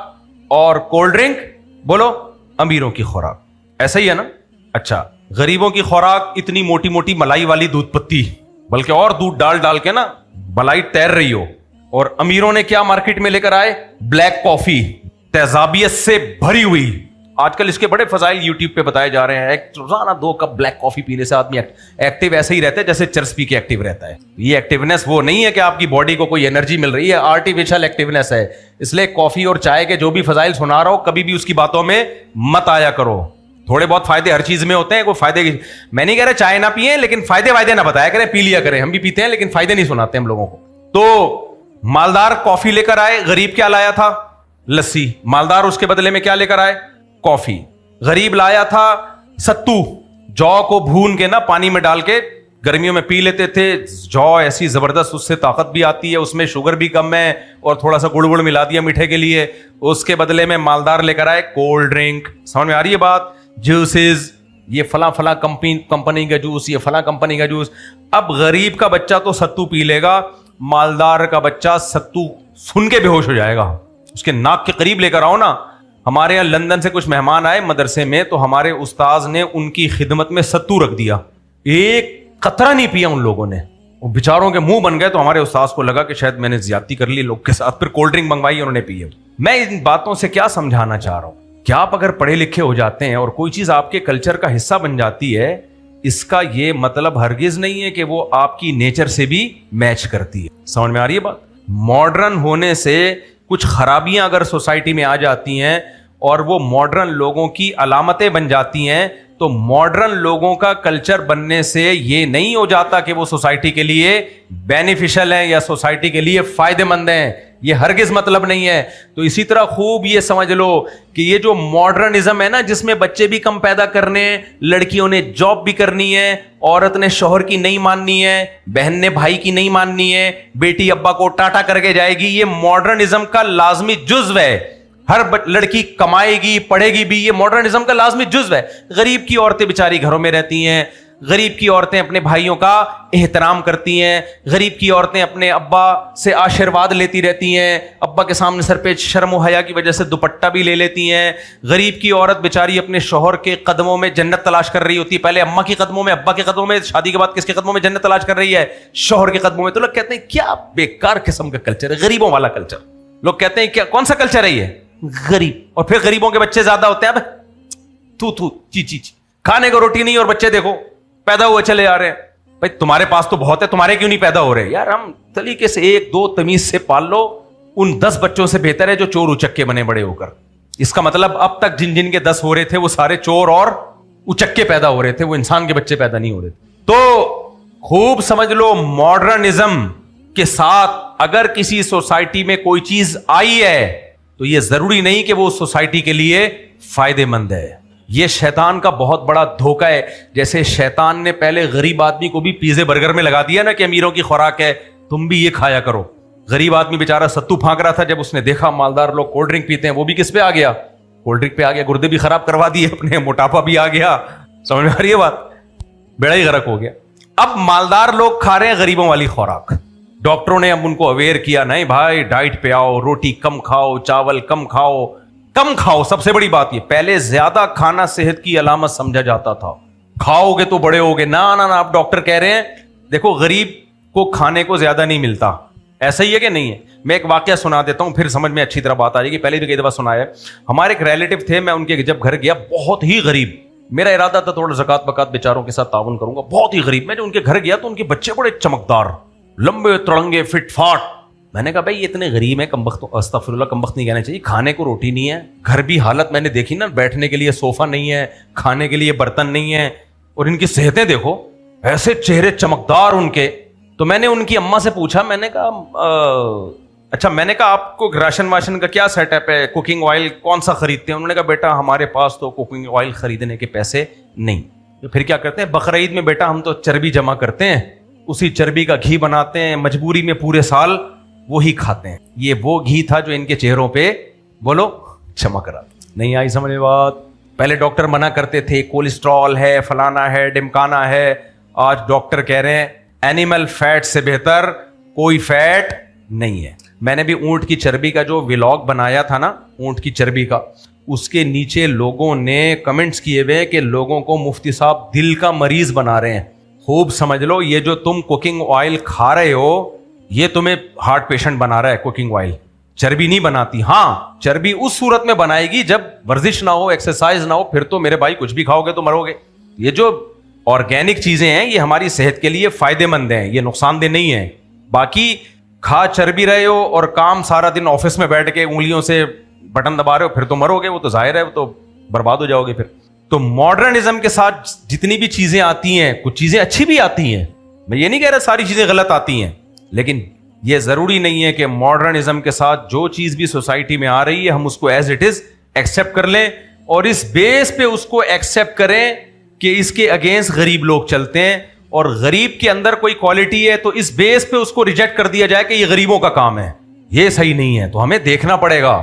اور کولڈ ڈرنک بولو امیروں کی خوراک, ایسا ہی ہے نا؟ اچھا, غریبوں کی خوراک اتنی موٹی موٹی ملائی والی دودھ پتی, بلکہ اور دودھ ڈال ڈال کے نا ملائی تیر رہی ہو. اور امیروں نے کیا مارکیٹ میں لے کر آئے؟ بلیک کافی, تیزابیت سے بھری ہوئی. آج کل اس کے بڑے فضائل یوٹیوب پہ بتائے جا رہے ہیں. روزانہ 2 کپ بلیک کافی پینے سے آدمی ایکٹیو ایسے ہی رہتا ہے جیسے چرس پی کے ایکٹیو رہتا ہے. یہ ایکٹیونیس وہ نہیں ہے کہ آپ کی باڈی کو کوئی انرجی مل رہی ہے, آرٹیفیشل ایکٹیونیس ہے. اس لیے کافی اور چائے کے جو بھی فضائل سنا رہا ہو, کبھی بھی اس کی باتوں میں مت آیا کرو. تھوڑے بہت فائدے ہر چیز میں ہوتے ہیں, کوئی فائدے کی میں نہیں کہہ رہا چائے نہ پیئیں, لیکن فائدے نہ بتایا کریں, پی لیا کریں. ہم بھی پیتے ہیں لیکن فائدے نہیں سناتے ہم لوگوں کو. تو مالدار کافی لے کر آئے, غریب کیا لایا تھا؟ لسی. مالدار اس کے بدلے میں کیا لے کر آئے؟ کافی. غریب لایا تھا ستو, جو کو بھون کے نا پانی میں ڈال کے گرمیوں میں پی لیتے تھے. جو ایسی زبردست, اس سے طاقت بھی آتی ہے, اس میں شوگر بھی کم ہے, اور تھوڑا سا گڑ ملا دیا میٹھے کے لیے. اس کے بدلے میں مالدار لے کر آئے کولڈ ڈرنک. سمجھ میں آ رہی ہے بات؟ جوسز, یہ فلاں کمپنی کا جوس, یہ فلاں کمپنی کا جوس. اب غریب کا بچہ تو ستو پی لے گا, مالدار کا بچہ ستو سن کے بے ہوش ہو جائے گا. اس کے ناک کے قریب لے کر آؤ نا. ہمارے یہاں لندن سے کچھ مہمان آئے مدرسے میں, تو ہمارے استاذ نے ان کی خدمت میں ستو رکھ دیا, ایک قطرہ نہیں پیا ان لوگوں نے. وہ بیچاروں کے منہ بن گئے. تو ہمارے استاذ کو لگا کہ شاید میں نے زیادتی کر لی لوگ کے ساتھ, پھر کولڈ ڈرنک منگوائی, انہوں نے پی. میں ان باتوں سے کیا سمجھانا چاہ رہا ہوں کہ آپ اگر پڑھے لکھے ہو جاتے ہیں اور کوئی چیز آپ کے کلچر کا حصہ بن جاتی ہے, اس کا یہ مطلب ہرگز نہیں ہے کہ وہ آپ کی نیچر سے بھی میچ کرتی ہے. سمجھ میں آ رہی ہے بات؟ ماڈرن ہونے سے کچھ خرابیاں اگر سوسائٹی میں آ جاتی ہیں اور وہ ماڈرن لوگوں کی علامتیں بن جاتی ہیں, تو ماڈرن لوگوں کا کلچر بننے سے یہ نہیں ہو جاتا کہ وہ سوسائٹی کے لیے بینیفیشل ہیں یا سوسائٹی کے لیے فائدہ مند ہیں، یہ ہرگز مطلب نہیں ہے۔ تو اسی طرح خوب یہ سمجھ لو کہ یہ جو ماڈرنزم ہے نا، جس میں بچے بھی کم پیدا کرنے ہیں، لڑکیوں نے جاب بھی کرنی ہے، عورت نے شوہر کی نہیں ماننی ہے، بہن نے بھائی کی نہیں ماننی ہے، بیٹی ابا کو ٹاٹا کر کے جائے گی، یہ ماڈرنزم کا لازمی جزو ہے۔ ہر لڑکی کمائے گی، پڑھے گی بھی، یہ ماڈرنزم کا لازمی جزو ہے۔ غریب کی عورتیں بیچاری گھروں میں رہتی ہیں، غریب کی عورتیں اپنے بھائیوں کا احترام کرتی ہیں، غریب کی عورتیں اپنے ابا سے آشیرواد لیتی رہتی ہیں، ابا کے سامنے سر پہ شرم و حیا کی وجہ سے دوپٹہ بھی لے لیتی ہیں۔ غریب کی عورت بیچاری اپنے شوہر کے قدموں میں جنت تلاش کر رہی ہوتی ہے، پہلے اماں کے قدموں میں، ابا کے قدموں میں، شادی کے بعد کس کے قدموں میں جنت تلاش کر رہی ہے؟ شوہر کے قدموں میں۔ تو لوگ کہتے ہیں کیا بیکار قسم کا کلچر ہے، غریبوں والا کلچر۔ لوگ کہتے ہیں کیا کون سا کلچر ہے یہ؟ غریب۔ اور پھر غریبوں کے بچے زیادہ ہوتے ہیں، اب چی کھانے کو روٹی نہیں اور بچے دیکھو پیدا ہوئے چلے آ رہے ہیں۔ بھائی تمہارے پاس تو بہت ہے، تمہارے کیوں نہیں پیدا ہو رہے؟ یار ہم طریقے سے ایک دو تمیز سے پال لو، ان 10 بچوں سے بہتر ہے جو چور اچکے بنے بڑے ہو کر۔ اس کا مطلب اب تک جن جن کے 10 ہو رہے تھے وہ سارے چور اور اچکے پیدا ہو رہے تھے، وہ انسان کے بچے پیدا نہیں ہو رہے تھے۔ تو خوب سمجھ لو، ماڈرنزم کے ساتھ اگر کسی سوسائٹی میں کوئی چیز آئی ہے تو یہ ضروری نہیں کہ وہ سوسائٹی کے لیے فائدہ مند ہے۔ یہ شیطان کا بہت بڑا دھوکہ ہے۔ جیسے شیطان نے پہلے غریب آدمی کو بھی پیزے برگر میں لگا دیا نا کہ امیروں کی خوراک ہے، تم بھی یہ کھایا کرو۔ غریب آدمی بیچارہ ستو پھانک رہا تھا، جب اس نے دیکھا مالدار لوگ کولڈ ڈرنک پیتے ہیں، وہ بھی کس پہ آ گیا؟ کولڈ ڈرنک پہ آ گیا، گردے بھی خراب کروا دیے اپنے، موٹاپا بھی آ گیا۔ سمجھ میں آ رہی ہے بات؟ بیڑا ہی غرق ہو گیا۔ اب مالدار لوگ کھا رہے ہیں غریبوں والی خوراک۔ ڈاکٹروں نے اب ان کو اویئر کیا، نہیں بھائی ڈائٹ پہ آؤ، روٹی کم کھاؤ، چاول کم کھاؤ، کم کھاؤ۔ سب سے بڑی بات یہ، پہلے زیادہ کھانا صحت کی علامت سمجھا جاتا تھا، کھاؤ گے تو بڑے ہوگے۔ نہ اب ڈاکٹر کہہ رہے ہیں دیکھو غریب کو کھانے کو زیادہ نہیں ملتا۔ ایسا ہی ہے کہ نہیں ہے؟ میں ایک واقعہ سنا دیتا ہوں، پھر سمجھ میں اچھی طرح بات آ جائے گی۔ پہلے بھی کئی دفعہ سنایا ہے۔ ہمارے ایک ریلیٹو تھے، میں ان کے جب گھر گیا، بہت ہی غریب، میرا ارادہ تھا تھوڑا زکات بکات بیچاروں کے ساتھ تعاون کروں گا، بہت ہی غریب۔ میں جو ان کے گھر گیا تو ان کے بچے بڑے چمکدار، لمبے تڑنگے، فٹ فاٹ۔ میں نے کہا بھائی یہ اتنے غریب ہیں، کمبخت، استغفر اللہ، کمبخت نہیں کہنا چاہیے، کھانے کو روٹی نہیں ہے، گھر بھی حالت میں نے دیکھی نا، بیٹھنے کے لیے صوفہ نہیں ہے، کھانے کے لیے برتن نہیں ہے، اور ان کی صحتیں دیکھو، ایسے چہرے چمکدار ان کے۔ تو میں نے ان کی اماں سے پوچھا، میں نے کہا اچھا، میں نے کہا آپ کو راشن واشن کا کیا سیٹ اپ ہے، کوکنگ آئل کون سا خریدتے ہیں؟ انہوں نے کہا بیٹا ہمارے پاس تو کوکنگ آئل خریدنے کے پیسے نہیں۔ تو پھر کیا کرتے ہیں؟ بقرعید میں بیٹا ہم تو چربی جمع کرتے ہیں، اسی چربی کا گھی بناتے ہیں، مجبوری میں پورے سال وہی کھاتے ہیں۔ یہ وہ گھی تھا جو ان کے چہروں پہ بولو چمک رہا تھا۔ نہیں آئی سمجھ بات؟ پہلے ڈاکٹر منع کرتے تھے کولیسٹرول ہے، فلانا ہے، ڈمکانا ہے، آج ڈاکٹر کہہ رہے ہیں اینیمل فیٹ سے بہتر کوئی فیٹ نہیں ہے۔ میں نے بھی اونٹ کی چربی کا جو ولاگ بنایا تھا نا، اونٹ کی چربی کا، اس کے نیچے لوگوں نے کمنٹس کیے ہوئے کہ لوگوں کو مفتی صاحب دل کا مریض بنا رہے ہیں۔ خوب سمجھ لو، یہ جو تم کوکنگ آئل کھا رہے ہو یہ تمہیں ہارٹ پیشنٹ بنا رہا ہے۔ کوکنگ آئل چربی نہیں بناتی۔ ہاں چربی اس صورت میں بنائے گی جب ورزش نہ ہو، ایکسرسائز نہ ہو، پھر تو میرے بھائی کچھ بھی کھاؤ گے تو مرو گے۔ یہ جو آرگینک چیزیں ہیں یہ ہماری صحت کے لیے فائدے مند ہیں، یہ نقصان دہ نہیں ہیں۔ باقی کھا چربی رہے ہو اور کام سارا دن آفس میں بیٹھ کے انگلیوں سے بٹن دبا رہے ہو، پھر تو مرو گے، وہ تو ظاہر ہے، وہ تو برباد ہو جاؤ گے پھر۔ تو ماڈرنزم کے ساتھ جتنی بھی چیزیں آتی ہیں، کچھ چیزیں اچھی بھی آتی ہیں، میں یہ نہیں کہہ رہا ساری چیزیں غلط آتی ہیں، لیکن یہ ضروری نہیں ہے کہ ماڈرنزم کے ساتھ جو چیز بھی سوسائٹی میں آ رہی ہے ہم اس کو ایز اٹ از ایکسیپٹ کر لیں، اور اس بیس پہ اس کو ایکسیپٹ کریں کہ اس کے اگینسٹ غریب لوگ چلتے ہیں، اور غریب کے اندر کوئی کوالٹی ہے تو اس بیس پہ اس کو ریجیکٹ کر دیا جائے کہ یہ غریبوں کا کام ہے۔ یہ صحیح نہیں ہے، تو ہمیں دیکھنا پڑے گا۔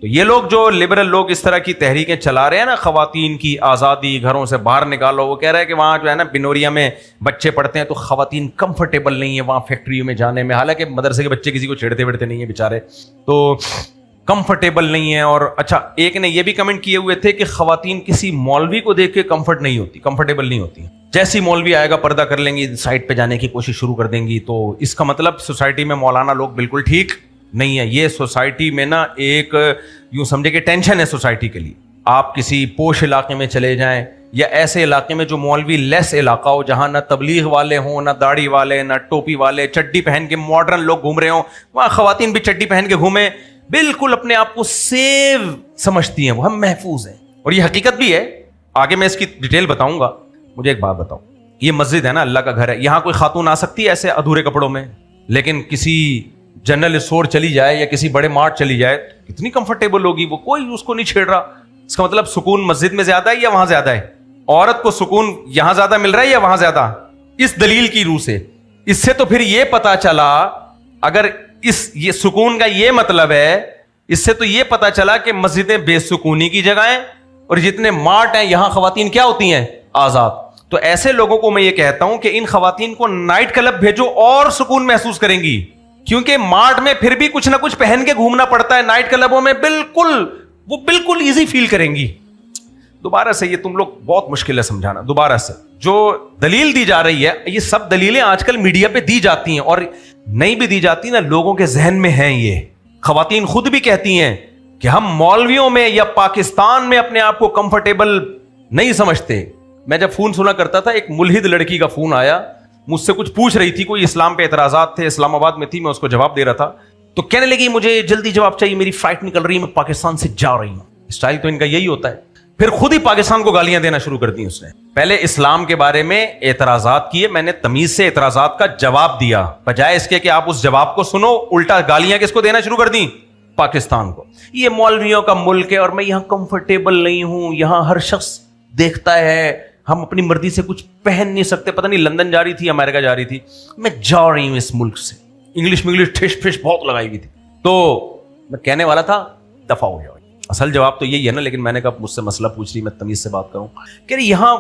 تو یہ لوگ جو لبرل لوگ اس طرح کی تحریکیں چلا رہے ہیں نا، خواتین کی آزادی، گھروں سے باہر نکالو، وہ کہہ رہے ہیں کہ وہاں جو ہے نا بنوریا میں بچے پڑھتے ہیں تو خواتین کمفرٹیبل نہیں ہے وہاں فیکٹریوں میں جانے میں، حالانکہ مدرسے کے بچے کسی کو چھیڑتے ویڑتے نہیں ہیں بیچارے، تو کمفرٹیبل نہیں ہے۔ اور اچھا ایک نے یہ بھی کمنٹ کیے ہوئے تھے کہ خواتین کسی مولوی کو دیکھ کے کمفرٹیبل نہیں ہوتی، جیسی مولوی آئے گا پردہ کر لیں گی، سائڈ پہ جانے کی کوشش شروع کر دیں گی، تو اس کا مطلب سوسائٹی میں مولانا لوگ بالکل ٹھیک نہیں ہے۔ یہ سوسائٹی میں نا ایک یوں سمجھے کہ ٹینشن ہے سوسائٹی کے لیے۔ آپ کسی پوش علاقے میں چلے جائیں یا ایسے علاقے میں جو مولوی لیس علاقہ ہو، جہاں نہ تبلیغ والے ہوں، نہ داڑھی والے، نہ ٹوپی والے، چڈی پہن کے ماڈرن لوگ گھوم رہے ہوں، وہاں خواتین بھی چڈی پہن کے گھومیں، بالکل اپنے آپ کو سیو سمجھتی ہیں، وہ ہم محفوظ ہیں۔ اور یہ حقیقت بھی ہے آگے میں اس کی ڈیٹیل بتاؤں گا. مجھے ایک بات بتاؤ, یہ مسجد ہے نا, اللہ کا گھر ہے, یہاں کوئی خاتون آ سکتی ہے ایسے ادھورے کپڑوں میں؟ لیکن کسی جنرل اسٹور چلی جائے یا کسی بڑے مارٹ چلی جائے, کتنی کمفرٹیبل ہوگی وہ, کوئی اس کو نہیں چھیڑ رہا. اس کا مطلب سکون مسجد میں زیادہ ہے یا وہاں زیادہ ہے؟ عورت کو سکون یہاں زیادہ مل رہا ہے یا وہاں زیادہ؟ اس دلیل کی روح سے. اس سے تو پھر یہ پتا چلا, اگر یہ سکون کا یہ مطلب ہے, اس سے تو یہ پتا چلا کہ مسجدیں بے سکونی کی جگہ ہیں اور جتنے مارٹ ہیں یہاں خواتین کیا ہوتی ہیں؟ آزاد. تو ایسے لوگوں کو میں یہ کہتا ہوں کہ ان خواتین کو نائٹ کلب بھیجو اور سکون محسوس کریں گی, کیونکہ مارٹ میں پھر بھی کچھ نہ کچھ پہن کے گھومنا پڑتا ہے, نائٹ کلبوں میں بالکل ایزی فیل کریں گی. دوبارہ سے یہ تم لوگ بہت مشکل ہے سمجھانا. دوبارہ سے جو دلیل دی جا رہی ہے, یہ سب دلیلیں آج کل میڈیا پہ دی جاتی ہیں, اور نہیں بھی دی جاتی نا, لوگوں کے ذہن میں ہیں. یہ خواتین خود بھی کہتی ہیں کہ ہم مولویوں میں یا پاکستان میں اپنے آپ کو کمفرٹیبل نہیں سمجھتے. میں جب فون سنا کرتا تھا, ایک ملحد لڑکی کا فون آیا, مجھ سے کچھ پوچھ رہی تھی, کوئی اسلام پہ اعتراضات تھے, اسلام آباد میں تھی, میں اس کو جواب دے رہا تھا. تو کہنے لگی مجھے جلدی جواب چاہیے, میری فلائٹ نکل رہی ہے, میں پاکستان سے جا رہی ہوں. اسٹائل تو ان کا یہی ہوتا ہے. پھر خود ہی پاکستان کو گالیاں دینا شروع کر دی اس نے. پہلے اسلام کے بارے میں اعتراضات کیے, میں نے تمیز سے اعتراضات کا جواب دیا, بجائے اس کے کہ آپ اس جواب کو سنو, الٹا گالیاں کس کو دینا شروع کر دیں؟ پاکستان کو. یہ مولویوں کا ملک ہے اور میں یہاں کمفرٹیبل نہیں ہوں, یہاں ہر شخص دیکھتا ہے, ہم اپنی مرضی سے کچھ پہن نہیں سکتے. پتہ نہیں لندن جا رہی تھی, امریکہ جا رہی تھی, میں جا رہی ہوں اس ملک سے. انگلش ٹھش پھش بہت لگائی ہوئی تھی. تو میں کہنے والا تھا دفع ہو جاؤ. اصل جواب تو یہی ہے نا, لیکن میں نے کہا مجھ سے مسئلہ پوچھ رہی, میں تمیز سے بات کروں. کہ یہاں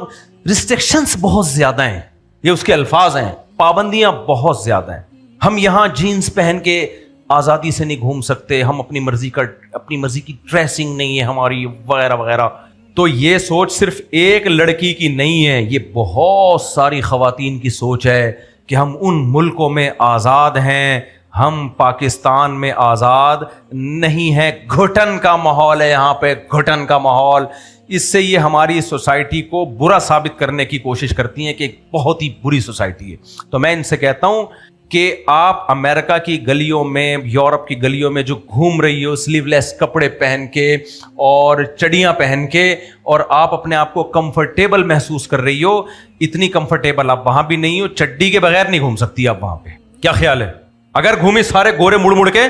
ریسٹرکشنز بہت زیادہ ہیں, یہ اس کے الفاظ ہیں, پابندیاں بہت زیادہ ہیں. ہم یہاں جینز پہن کے آزادی سے نہیں گھوم سکتے, ہم اپنی مرضی کی ڈریسنگ نہیں ہے ہماری, وغیرہ وغیرہ. تو یہ سوچ صرف ایک لڑکی کی نہیں ہے, یہ بہت ساری خواتین کی سوچ ہے کہ ہم ان ملکوں میں آزاد ہیں, ہم پاکستان میں آزاد نہیں ہیں. گھٹن کا ماحول ہے یہاں پہ, گھٹن کا ماحول. اس سے یہ ہماری سوسائٹی کو برا ثابت کرنے کی کوشش کرتی ہیں کہ ایک بہت ہی بری سوسائٹی ہے. تو میں ان سے کہتا ہوں کہ آپ امریکہ کی گلیوں میں, یورپ کی گلیوں میں جو گھوم رہی ہو سلیو لیس کپڑے پہن کے اور چڑیاں پہن کے, اور آپ اپنے آپ کو کمفرٹیبل محسوس کر رہی ہو, اتنی کمفرٹیبل آپ وہاں بھی نہیں ہو. چڈی کے بغیر نہیں گھوم سکتی آپ وہاں پہ. کیا خیال ہے؟ اگر گھومی سارے گورے مڑ مڑ کے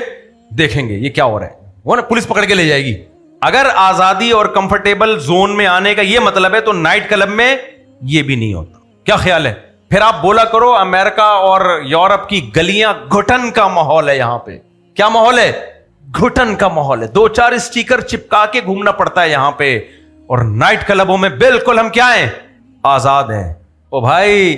دیکھیں گے یہ کیا ہو رہا ہے, وہ نا پولیس پکڑ کے لے جائے گی. اگر آزادی اور کمفرٹیبل زون میں آنے کا یہ مطلب ہے تو نائٹ کلب میں یہ بھی نہیں ہوتا. کیا خیال ہے؟ پھر آپ بولا کرو امریکہ اور یورپ کی گلیاں گھٹن کا ماحول ہے. یہاں پہ کیا ماحول ہے؟ گھٹن کا ماحول ہے. 2-4 اسٹیکر چپکا کے گھومنا پڑتا ہے یہاں پہ, اور نائٹ کلبوں میں بالکل ہم کیا ہیں؟ آزاد ہیں. او بھائی,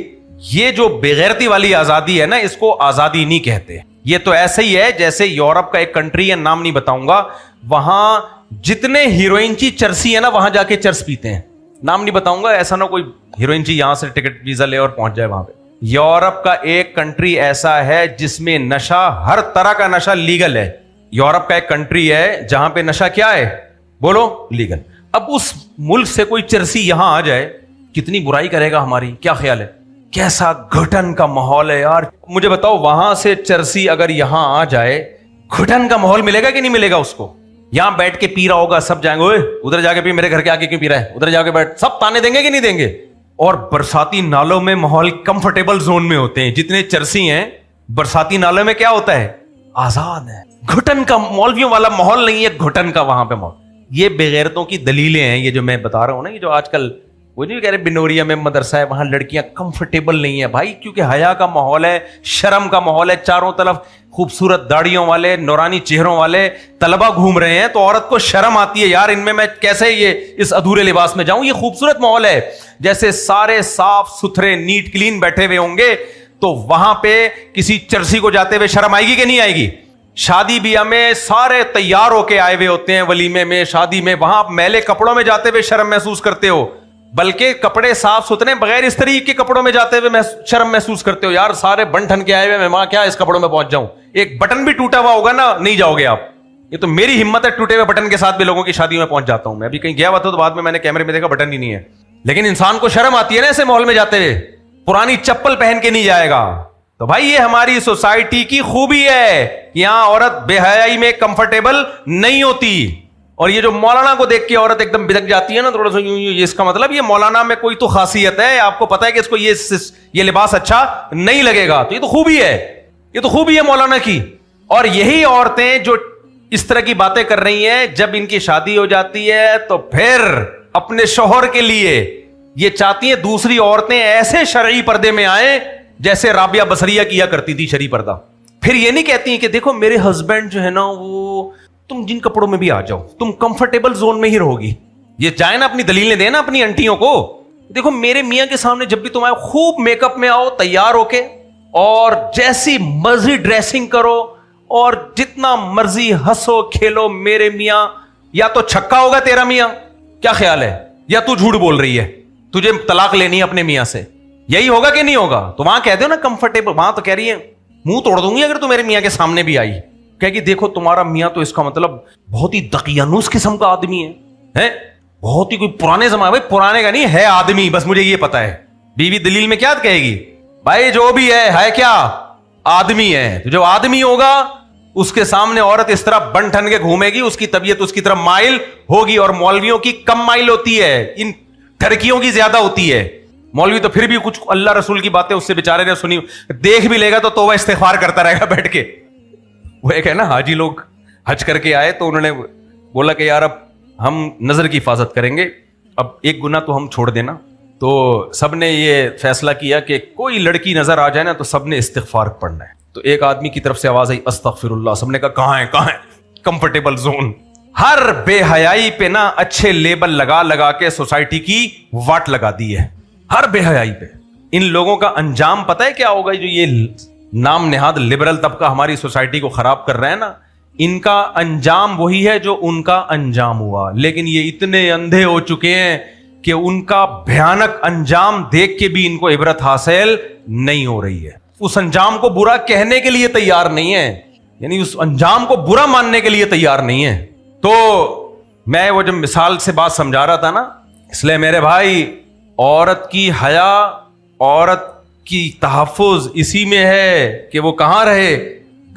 یہ جو بےغیرتی والی آزادی ہے نا, اس کو آزادی نہیں کہتے. یہ تو ایسے ہی ہے جیسے یورپ کا ایک کنٹری ہے, نام نہیں بتاؤں گا, وہاں جتنے ہیروئن چرسی ہے نا وہاں جا کے چرس پیتے ہیں. نام نہیں بتاؤں گا, ایسا نہ کوئی ہیروئن یہاں سے ٹکٹ ویزا لے اور پہنچ جائے وہاں پہ. یورپ کا ایک کنٹری ایسا ہے جس میں نشہ, ہر طرح کا نشہ لیگل ہے. یورپ کا ایک کنٹری ہے جہاں پہ نشہ کیا ہے؟ بولو, لیگل. اب اس ملک سے کوئی چرسی یہاں آ جائے, کتنی برائی کرے گا ہماری. کیا خیال ہے؟ کیسا گھٹن کا ماحول ہے یار. مجھے بتاؤ, وہاں سے چرسی اگر یہاں آ جائے, گھٹن کا ماحول ملے گا کہ نہیں ملے گا اس کو؟ یہاں بیٹھ کے پی رہا ہوگا, سب جائیں گے, ادھر جا کے پی, میرے گھر کے آگے کیوں پی رہا ہے, ادھر جا کے بیٹھ, سب تانے دیں گے کہ نہیں دیں گے؟ اور برساتی نالوں میں ماحول کمفرٹیبل زون میں ہوتے ہیں. جتنے چرسی ہیں برساتی نالوں میں کیا ہوتا ہے؟ آزاد ہے. گھٹن کا, مولویوں والا ماحول نہیں ہے, گھٹن کا وہاں پہ ماحول. یہ بےغیرتوں کی دلیلیں ہیں یہ جو میں بتا رہا ہوں نا, یہ جو آج کل وہ نہیں کہہ رہے بنوریا میں مدرسہ ہے, وہاں لڑکیاں کمفرٹیبل نہیں ہیں بھائی, کیونکہ حیا کا ماحول ہے, شرم کا ماحول ہے. چاروں طرف خوبصورت داڑیوں والے, نورانی چہروں والے طلبہ گھوم رہے ہیں, تو عورت کو شرم آتی ہے, یار ان میں کیسے یہ اس ادھورے لباس میں جاؤں. یہ خوبصورت ماحول ہے, جیسے سارے صاف ستھرے نیٹ کلین بیٹھے ہوئے ہوں گے, تو وہاں پہ کسی چرسی کو جاتے ہوئے شرم آئے گی کہ نہیں آئے گی؟ شادی بیاہ میں سارے تیار ہو کے آئے ہوئے ہوتے ہیں, ولیمے میں, شادی میں, وہاں آپ میلے کپڑوں میں جاتے ہوئے شرم محسوس کرتے ہو, بلکہ کپڑے صاف ستھرے بغیر اس طریقے کے کپڑوں میں جاتے ہوئے شرم محسوس کرتے ہو. یار سارے بن ٹھن کے آئے ہوئے, میں وہاں کیا اس کپڑوں میں پہنچ جاؤں؟ ایک بٹن بھی ٹوٹا ہوا ہوگا نا, نہیں جاؤ گے آپ. یہ تو میری ہمت ہے, ٹوٹے ہوئے بٹن کے ساتھ بھی لوگوں کی شادی میں پہنچ جاتا ہوں. میں ابھی کہیں گیا ہوا تھا تو بعد میں نے کیمرے میں دیکھا بٹن ہی نہیں ہے. لیکن انسان کو شرم آتی ہے نا ایسے ماحول میں جاتے ہوئے, پرانی چپل پہن کے نہیں جائے گا. تو بھائی یہ ہماری سوسائٹی کی خوبی ہے, یہاں عورت بے حیائی میں کمفرٹیبل نہیں ہوتی. اور یہ جو مولانا کو دیکھ کے عورت ایک دم بدک جاتی ہے نا تھوڑا سا یوں اس کا مطلب یہ مولانا میں کوئی تو خاصیت ہے, آپ کو پتا ہے کہ اس کو یہ لباس اچھا نہیں لگے گا, تو یہ تو خوبی ہے, یہ تو خوبی ہے مولانا کی. اور یہی عورتیں جو اس طرح کی باتیں کر رہی ہیں, جب ان کی شادی ہو جاتی ہے تو پھر اپنے شوہر کے لیے یہ چاہتی ہیں دوسری عورتیں ایسے شرعی پردے میں آئیں جیسے رابعہ بصریہ کیا کرتی تھی شرعی پردہ. پھر یہ نہیں کہتی ہیں کہ دیکھو میرے ہسبینڈ جو ہے نا وہ تم جن کپڑوں میں بھی آ جاؤ, تم کمفرٹیبل زون میں ہی رہو گی. یہ جائے نا اپنی دلیلیں دیں نا اپنی انٹیوں کو, دیکھو میرے میاں کے سامنے جب بھی تم آئے خوب میک اپ میں آؤ تیار ہو کے, اور جیسی مرضی ڈریسنگ کرو اور جتنا مرضی ہنسو کھیلو, میرے میاں یا تو چھکا ہوگا تیرا میاں, کیا خیال ہے, یا تو جھوٹ بول رہی ہے, تجھے طلاق لینی ہے اپنے میاں سے, یہی ہوگا کہ نہیں ہوگا؟ تو وہاں کہہ دو نا کمفرٹیبل, وہاں تو کہہ رہی ہے منہ توڑ دوں گی اگر تو میرے میاں کے سامنے بھی آئی, کہ گی دیکھو تمہارا میاں تو اس کا مطلب بہت ہی دقیانوس قسم کا آدمی ہے, بہت ہی کوئی پرانے زمانے, بھائی پرانے کا نہیں ہے آدمی, بس مجھے یہ پتا ہے. بیوی دلیل میں کیا کہے گی, بھائی جو بھی ہے کیا آدمی ہے, تو جو آدمی ہوگا اس کے سامنے عورت اس طرح بن ٹھن کے گھومے گی, اس کی طبیعت اس کی طرف مائل ہوگی, اور مولویوں کی کم مائل ہوتی ہے, ان ٹھرکیوں کی زیادہ ہوتی ہے. مولوی تو پھر بھی کچھ اللہ رسول کی باتیں اس سے بیچارے نے سنی, دیکھ بھی لے گا تو توبہ استغفار کرتا رہے گا بیٹھ کے. وہ ایک ہے نا حاجی لوگ حج کر کے آئے تو انہوں نے بولا کہ یار اب ہم نظر کی حفاظت کریں گے, اب ایک گناہ تو ہم چھوڑ دینا. تو سب نے یہ فیصلہ کیا کہ کوئی لڑکی نظر آ جائے نا تو سب نے استغفار پڑھنا ہے. تو ایک آدمی کی طرف سے آواز آئی استغفر اللہ, سب نے کہا کہاں ہے کمفرٹیبل زون. ہر بے حیائی پہ نا اچھے لیبل لگا کے سوسائٹی کی واٹ لگا دی ہے, ہر بے حیائی پہ. ان لوگوں کا انجام پتہ ہے کیا ہوگا, جو یہ نام نہاد لبرل طبقہ ہماری سوسائٹی کو خراب کر رہے ہیں نا, ان کا انجام وہی ہے جو ان کا انجام ہوا. لیکن یہ اتنے اندھے ہو چکے ہیں کہ ان کا بھیانک انجام دیکھ کے بھی ان کو عبرت حاصل نہیں ہو رہی ہے, اس انجام کو برا کہنے کے لیے تیار نہیں ہے, یعنی اس انجام کو برا ماننے کے لیے تیار نہیں ہے. تو میں وہ جب مثال سے بات سمجھا رہا تھا نا, اس لیے میرے بھائی عورت کی حیا, عورت کی تحفظ اسی میں ہے کہ وہ کہاں رہے,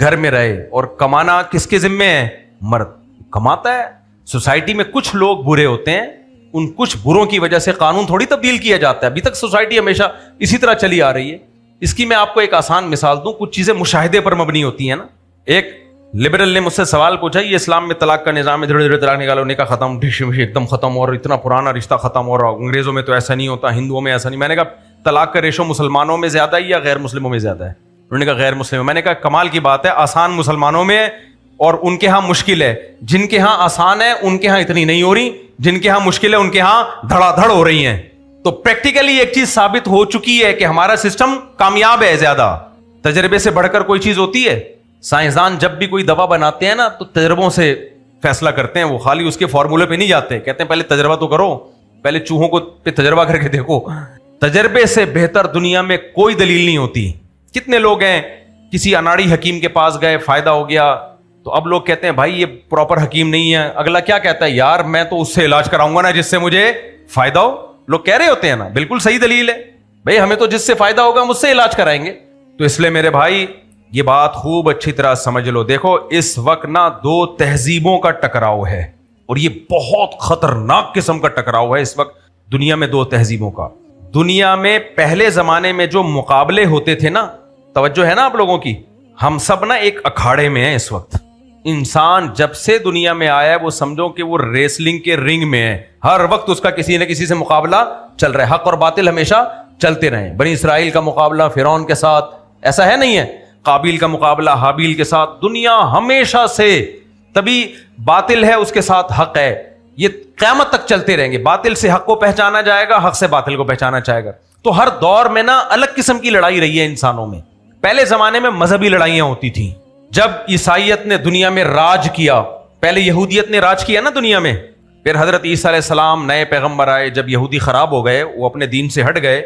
گھر میں رہے. اور کمانا کس کے ذمے ہے, مرد کماتا ہے. سوسائٹی میں کچھ لوگ برے ہوتے ہیں, ان کچھ بروں کی وجہ سے قانون تھوڑی تبدیل کیا جاتا ہے. ابھی تک سوسائٹی ہمیشہ اسی طرح چلی آ رہی ہے. اس کی میں آپ کو ایک آسان مثال دوں, کچھ چیزیں مشاہدے پر مبنی ہوتی ہیں نا. ایک لبرل نے مجھ سے سوال پوچھا, یہ اسلام میں طلاق کا نظام ہے, دھیرے دھیرے طلاق نکالو, نکاح ختم, ڈش ایک دم ختم, اور اتنا پرانا رشتہ ختم, اور انگریزوں میں تو ایسا نہیں ہوتا, ہندوؤں میں ایسا نہیں. میں نے کہا طلاق کا ریشو مسلمانوں میں زیادہ ہے یا غیر مسلموں میں زیادہ ہے؟ انہوں نے کہا غیر مسلم. میں نے کہا کمال کی بات ہے, آسان مسلمانوں میں اور ان کے ہاں مشکل ہے. جن کے ہاں آسان ہے ان کے ہاں اتنی نہیں ہو رہی, جن کے ہاں مشکل ہے ان کے ہاں دھڑا دھڑ ہو رہی ہیں. تو پریکٹیکلی ایک چیز ثابت ہو چکی ہے کہ ہمارا سسٹم کامیاب ہے زیادہ. تجربے سے بڑھ کر کوئی چیز ہوتی ہے؟ سائنسدان جب بھی کوئی دوا بناتے ہیں نا تو تجربوں سے فیصلہ کرتے ہیں, وہ خالی اس کے فارمولے پہ نہیں جاتے, کہتے ہیں پہلے تجربہ تو کرو, پہلے چوہوں کو پہ تجربہ کر کے دیکھو. تجربے سے بہتر دنیا میں کوئی دلیل نہیں ہوتی. کتنے لوگ ہیں کسی اناڑی حکیم کے پاس گئے, فائدہ ہو گیا, تو اب لوگ کہتے ہیں بھائی یہ پراپر حکیم نہیں ہے. اگلا کیا کہتا ہے, یار میں تو اس سے علاج کراؤں گا نا جس سے مجھے فائدہ ہو. لوگ کہہ رہے ہوتے ہیں نا, بالکل صحیح دلیل ہے بھائی, ہمیں تو جس سے فائدہ ہوگا ہم اس سے علاج کرائیں گے. تو اس لیے میرے بھائی یہ بات خوب اچھی طرح سمجھ لو. دیکھو اس وقت نا دو تہذیبوں کا ٹکراؤ ہے, اور یہ بہت خطرناک قسم کا ٹکراؤ ہے اس وقت دنیا میں, دو تہذیبوں کا. دنیا میں پہلے زمانے میں جو مقابلے ہوتے تھے نا, توجہ ہے نا آپ لوگوں کی, ہم سب نا ایک اکھاڑے میں ہیں اس وقت. انسان جب سے دنیا میں آیا ہے وہ سمجھو کہ وہ ریسلنگ کے رنگ میں ہے, ہر وقت اس کا کسی نہ کسی سے مقابلہ چل رہا ہے. حق اور باطل ہمیشہ چلتے رہے. بنی اسرائیل کا مقابلہ فرعون کے ساتھ, ایسا ہے نہیں ہے, قابیل کا مقابلہ حابیل کے ساتھ, دنیا ہمیشہ سے. تبھی باطل ہے اس کے ساتھ حق ہے, یہ قیامت تک چلتے رہیں گے. باطل سے حق کو پہچانا جائے گا, حق سے باطل کو پہچانا جائے گا. تو ہر دور میں نا الگ قسم کی لڑائی رہی ہے انسانوں میں. پہلے زمانے میں مذہبی لڑائیاں ہوتی تھیں. جب عیسائیت نے دنیا میں راج کیا, پہلے یہودیت نے راج کیا نا دنیا میں, پھر حضرت عیسیٰ علیہ السلام نئے پیغمبر آئے. جب یہودی خراب ہو گئے, وہ اپنے دین سے ہٹ گئے,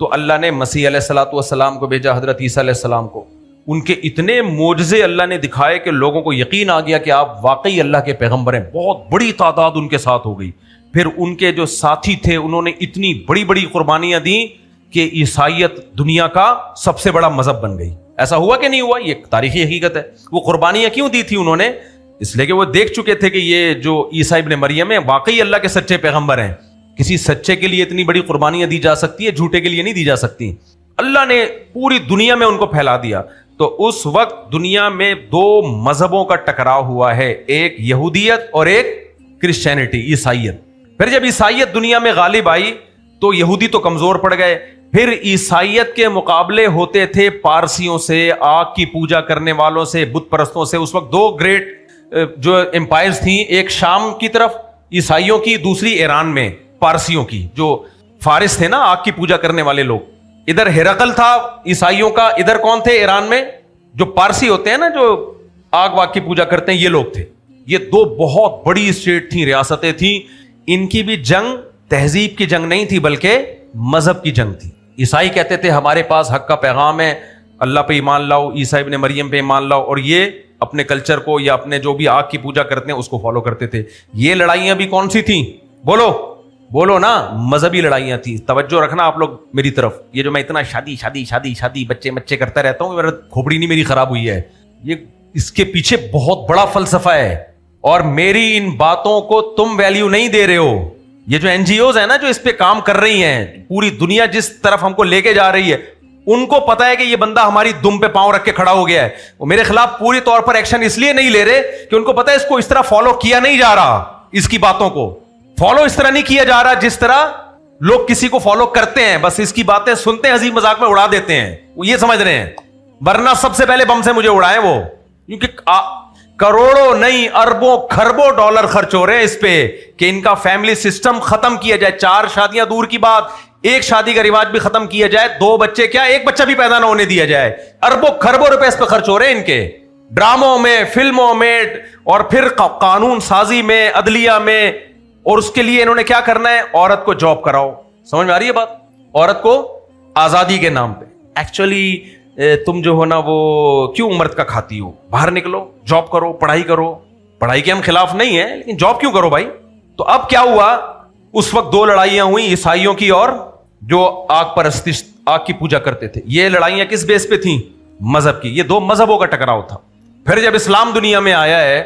تو اللہ نے مسیح علیہ الصلوۃ والسلام کو بھیجا, حضرت عیسیٰ علیہ السلام کو. ان کے اتنے معجزے اللہ نے دکھائے کہ لوگوں کو یقین آ گیا کہ آپ واقعی اللہ کے پیغمبر ہیں. بہت بڑی تعداد ان کے ساتھ ہو گئی. پھر ان کے جو ساتھی تھے انہوں نے اتنی بڑی بڑی قربانیاں دیں کہ عیسائیت دنیا کا سب سے بڑا مذہب بن گئی. ایسا ہوا کہ نہیں ہوا؟ یہ تاریخی حقیقت ہے. وہ قربانیاں کیوں دی تھی انہوں نے؟ اس لیے کہ وہ دیکھ چکے تھے کہ یہ جو عیسیٰ ابن مریم ہے واقعی اللہ کے سچے پیغمبر ہیں. کسی سچے کے لیے اتنی بڑی قربانیاں دی جا سکتی ہے, جھوٹے کے لیے نہیں دی جا سکتی. اللہ نے پوری دنیا میں ان کو پھیلا دیا. تو اس وقت دنیا میں دو مذہبوں کا ٹکراؤ ہوا ہے, ایک یہودیت اور ایک کرسچینٹی, عیسائیت. پھر جب عیسائیت دنیا میں غالب آئی تو یہودی تو کمزور پڑ گئے. پھر عیسائیت کے مقابلے ہوتے تھے پارسیوں سے, آگ کی پوجا کرنے والوں سے, بت پرستوں سے. اس وقت دو گریٹ جو امپائرز تھیں, ایک شام کی طرف عیسائیوں کی, دوسری ایران میں پارسیوں کی. جو فارس تھے نا آگ کی پوجا کرنے والے لوگ, ادھر ہرقل تھا عیسائیوں کا, ادھر کون تھے ایران میں؟ جو پارسی ہوتے ہیں نا جو آگ واگ کی پوجا کرتے ہیں, یہ لوگ تھے. یہ دو بہت بڑی اسٹیٹ تھیں, ریاستیں تھیں. ان کی بھی جنگ تہذیب کی جنگ نہیں تھی بلکہ مذہب کی جنگ تھی. عیسائی کہتے تھے ہمارے پاس حق کا پیغام ہے, اللہ پہ ایمان لاؤ, عیسیٰ ابن مریم پہ ایمان لاؤ, اور یہ اپنے کلچر کو یا اپنے جو بھی آگ کی پوجا کرتے ہیں اس کو فالو کرتے تھے. یہ لڑائیاں بھی کون سی تھیں؟ بولو نا, مذہبی لڑائیاں تھیں. توجہ رکھنا آپ لوگ میری طرف. یہ جو میں اتنا شادی شادی شادی شادی بچے کرتا رہتا ہوں, میرا کھوپڑی نہیں میری خراب ہوئی ہے, یہ اس کے پیچھے بہت بڑا فلسفہ ہے. اور میری ان باتوں کو تم ویلیو نہیں دے رہے ہو. یہ جو NGOs ہیں نا جو اس پہ کام کر رہی ہیں, پوری دنیا جس طرف ہم کو لے کے جا رہی ہے, ان کو پتا ہے کہ یہ بندہ ہماری دم پہ پاؤں رکھ کے کھڑا ہو گیا ہے. وہ میرے خلاف پوری طور پر ایکشن اس لیے نہیں لے رہے کہ ان کو پتا ہے اس کو اس طرح فالو کیا نہیں جا رہا, اس کی باتوں کو فالو اس طرح نہیں کیا جا رہا جس طرح لوگ کسی کو فالو کرتے ہیں. بس اس کی باتیں سنتے ہیں, ہنسی مذاق میں اڑا دیتے ہیں, وہ یہ سمجھ رہے ہیں. ورنہ سب سے پہلے بم سے مجھے اڑائے وہ, کیونکہ کروڑوں نہیں اربوں خربوں ڈالر خرچ ہو رہے ہیں اس پہ کہ ان کا فیملی سسٹم ختم کیا جائے. 4 شادیاں دور کی بات, ایک شادی کا رواج بھی ختم کیا جائے, 2 بچے کیا ایک بچہ بھی پیدا نہ ہونے دیا جائے. اربوں خربوں روپے اس پہ خرچ ہو رہے ہیں ان کے, ڈراموں میں, فلموں میں, اور پھر قانون سازی میں, عدلیہ میں. اور اس کے لیے انہوں نے کیا کرنا ہے, عورت کو جاب کراؤ. سمجھ میں آ رہی ہے بات؟ عورت کو آزادی کے نام پہ. ایکچولی تم جو ہو نا وہ کیوں مرد کا کھاتی ہو, باہر نکلو, جاب کرو, پڑھائی کرو. پڑھائی کے ہم خلاف نہیں ہیں لیکن جاب کیوں کرو بھائی. تو اب کیا ہوا, اس وقت 2 لڑائیاں ہوئی, عیسائیوں کی اور جو آگ پرستش, آگ کی پوجا کرتے تھے. یہ لڑائیاں کس بیس پہ تھیں؟ مذہب کی. یہ 2 مذہبوں کا ٹکراؤ تھا. پھر جب اسلام دنیا میں آیا ہے,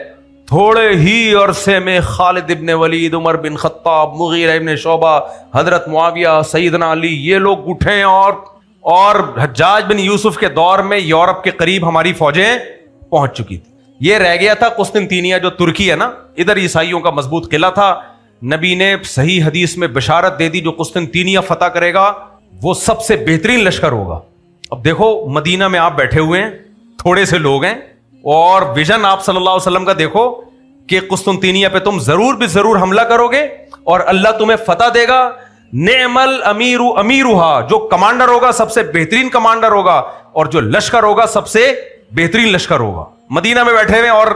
تھوڑے ہی عرصے میں خالد ابن ولید, عمر بن خطاب, مغیرہ ابن شعبہ, حضرت معاویہ, سیدنا علی, یہ لوگ اٹھے اور حجاج بن یوسف کے دور میں یورپ کے قریب ہماری فوجیں پہنچ چکی تھی. یہ رہ گیا تھا قسطنطینیہ جو ترکی ہے نا, ادھر عیسائیوں کا مضبوط قلعہ تھا. نبی نے صحیح حدیث میں بشارت دے دی جو قسطنطینیہ فتح کرے گا وہ سب سے بہترین لشکر ہوگا. اب دیکھو مدینہ میں آپ بیٹھے ہوئے ہیں, تھوڑے سے لوگ ہیں, اور ویژن آپ صلی اللہ علیہ وسلم کا دیکھو کہ قسطنطینیہ پہ تم ضرور بھی ضرور حملہ کرو گے اور اللہ تمہیں فتح دے گا. نعم الامیر امیرھا, جو کمانڈر ہوگا سب سے بہترین کمانڈر ہوگا, اور جو لشکر ہوگا سب سے بہترین لشکر ہوگا. مدینہ میں بیٹھے ہوئے اور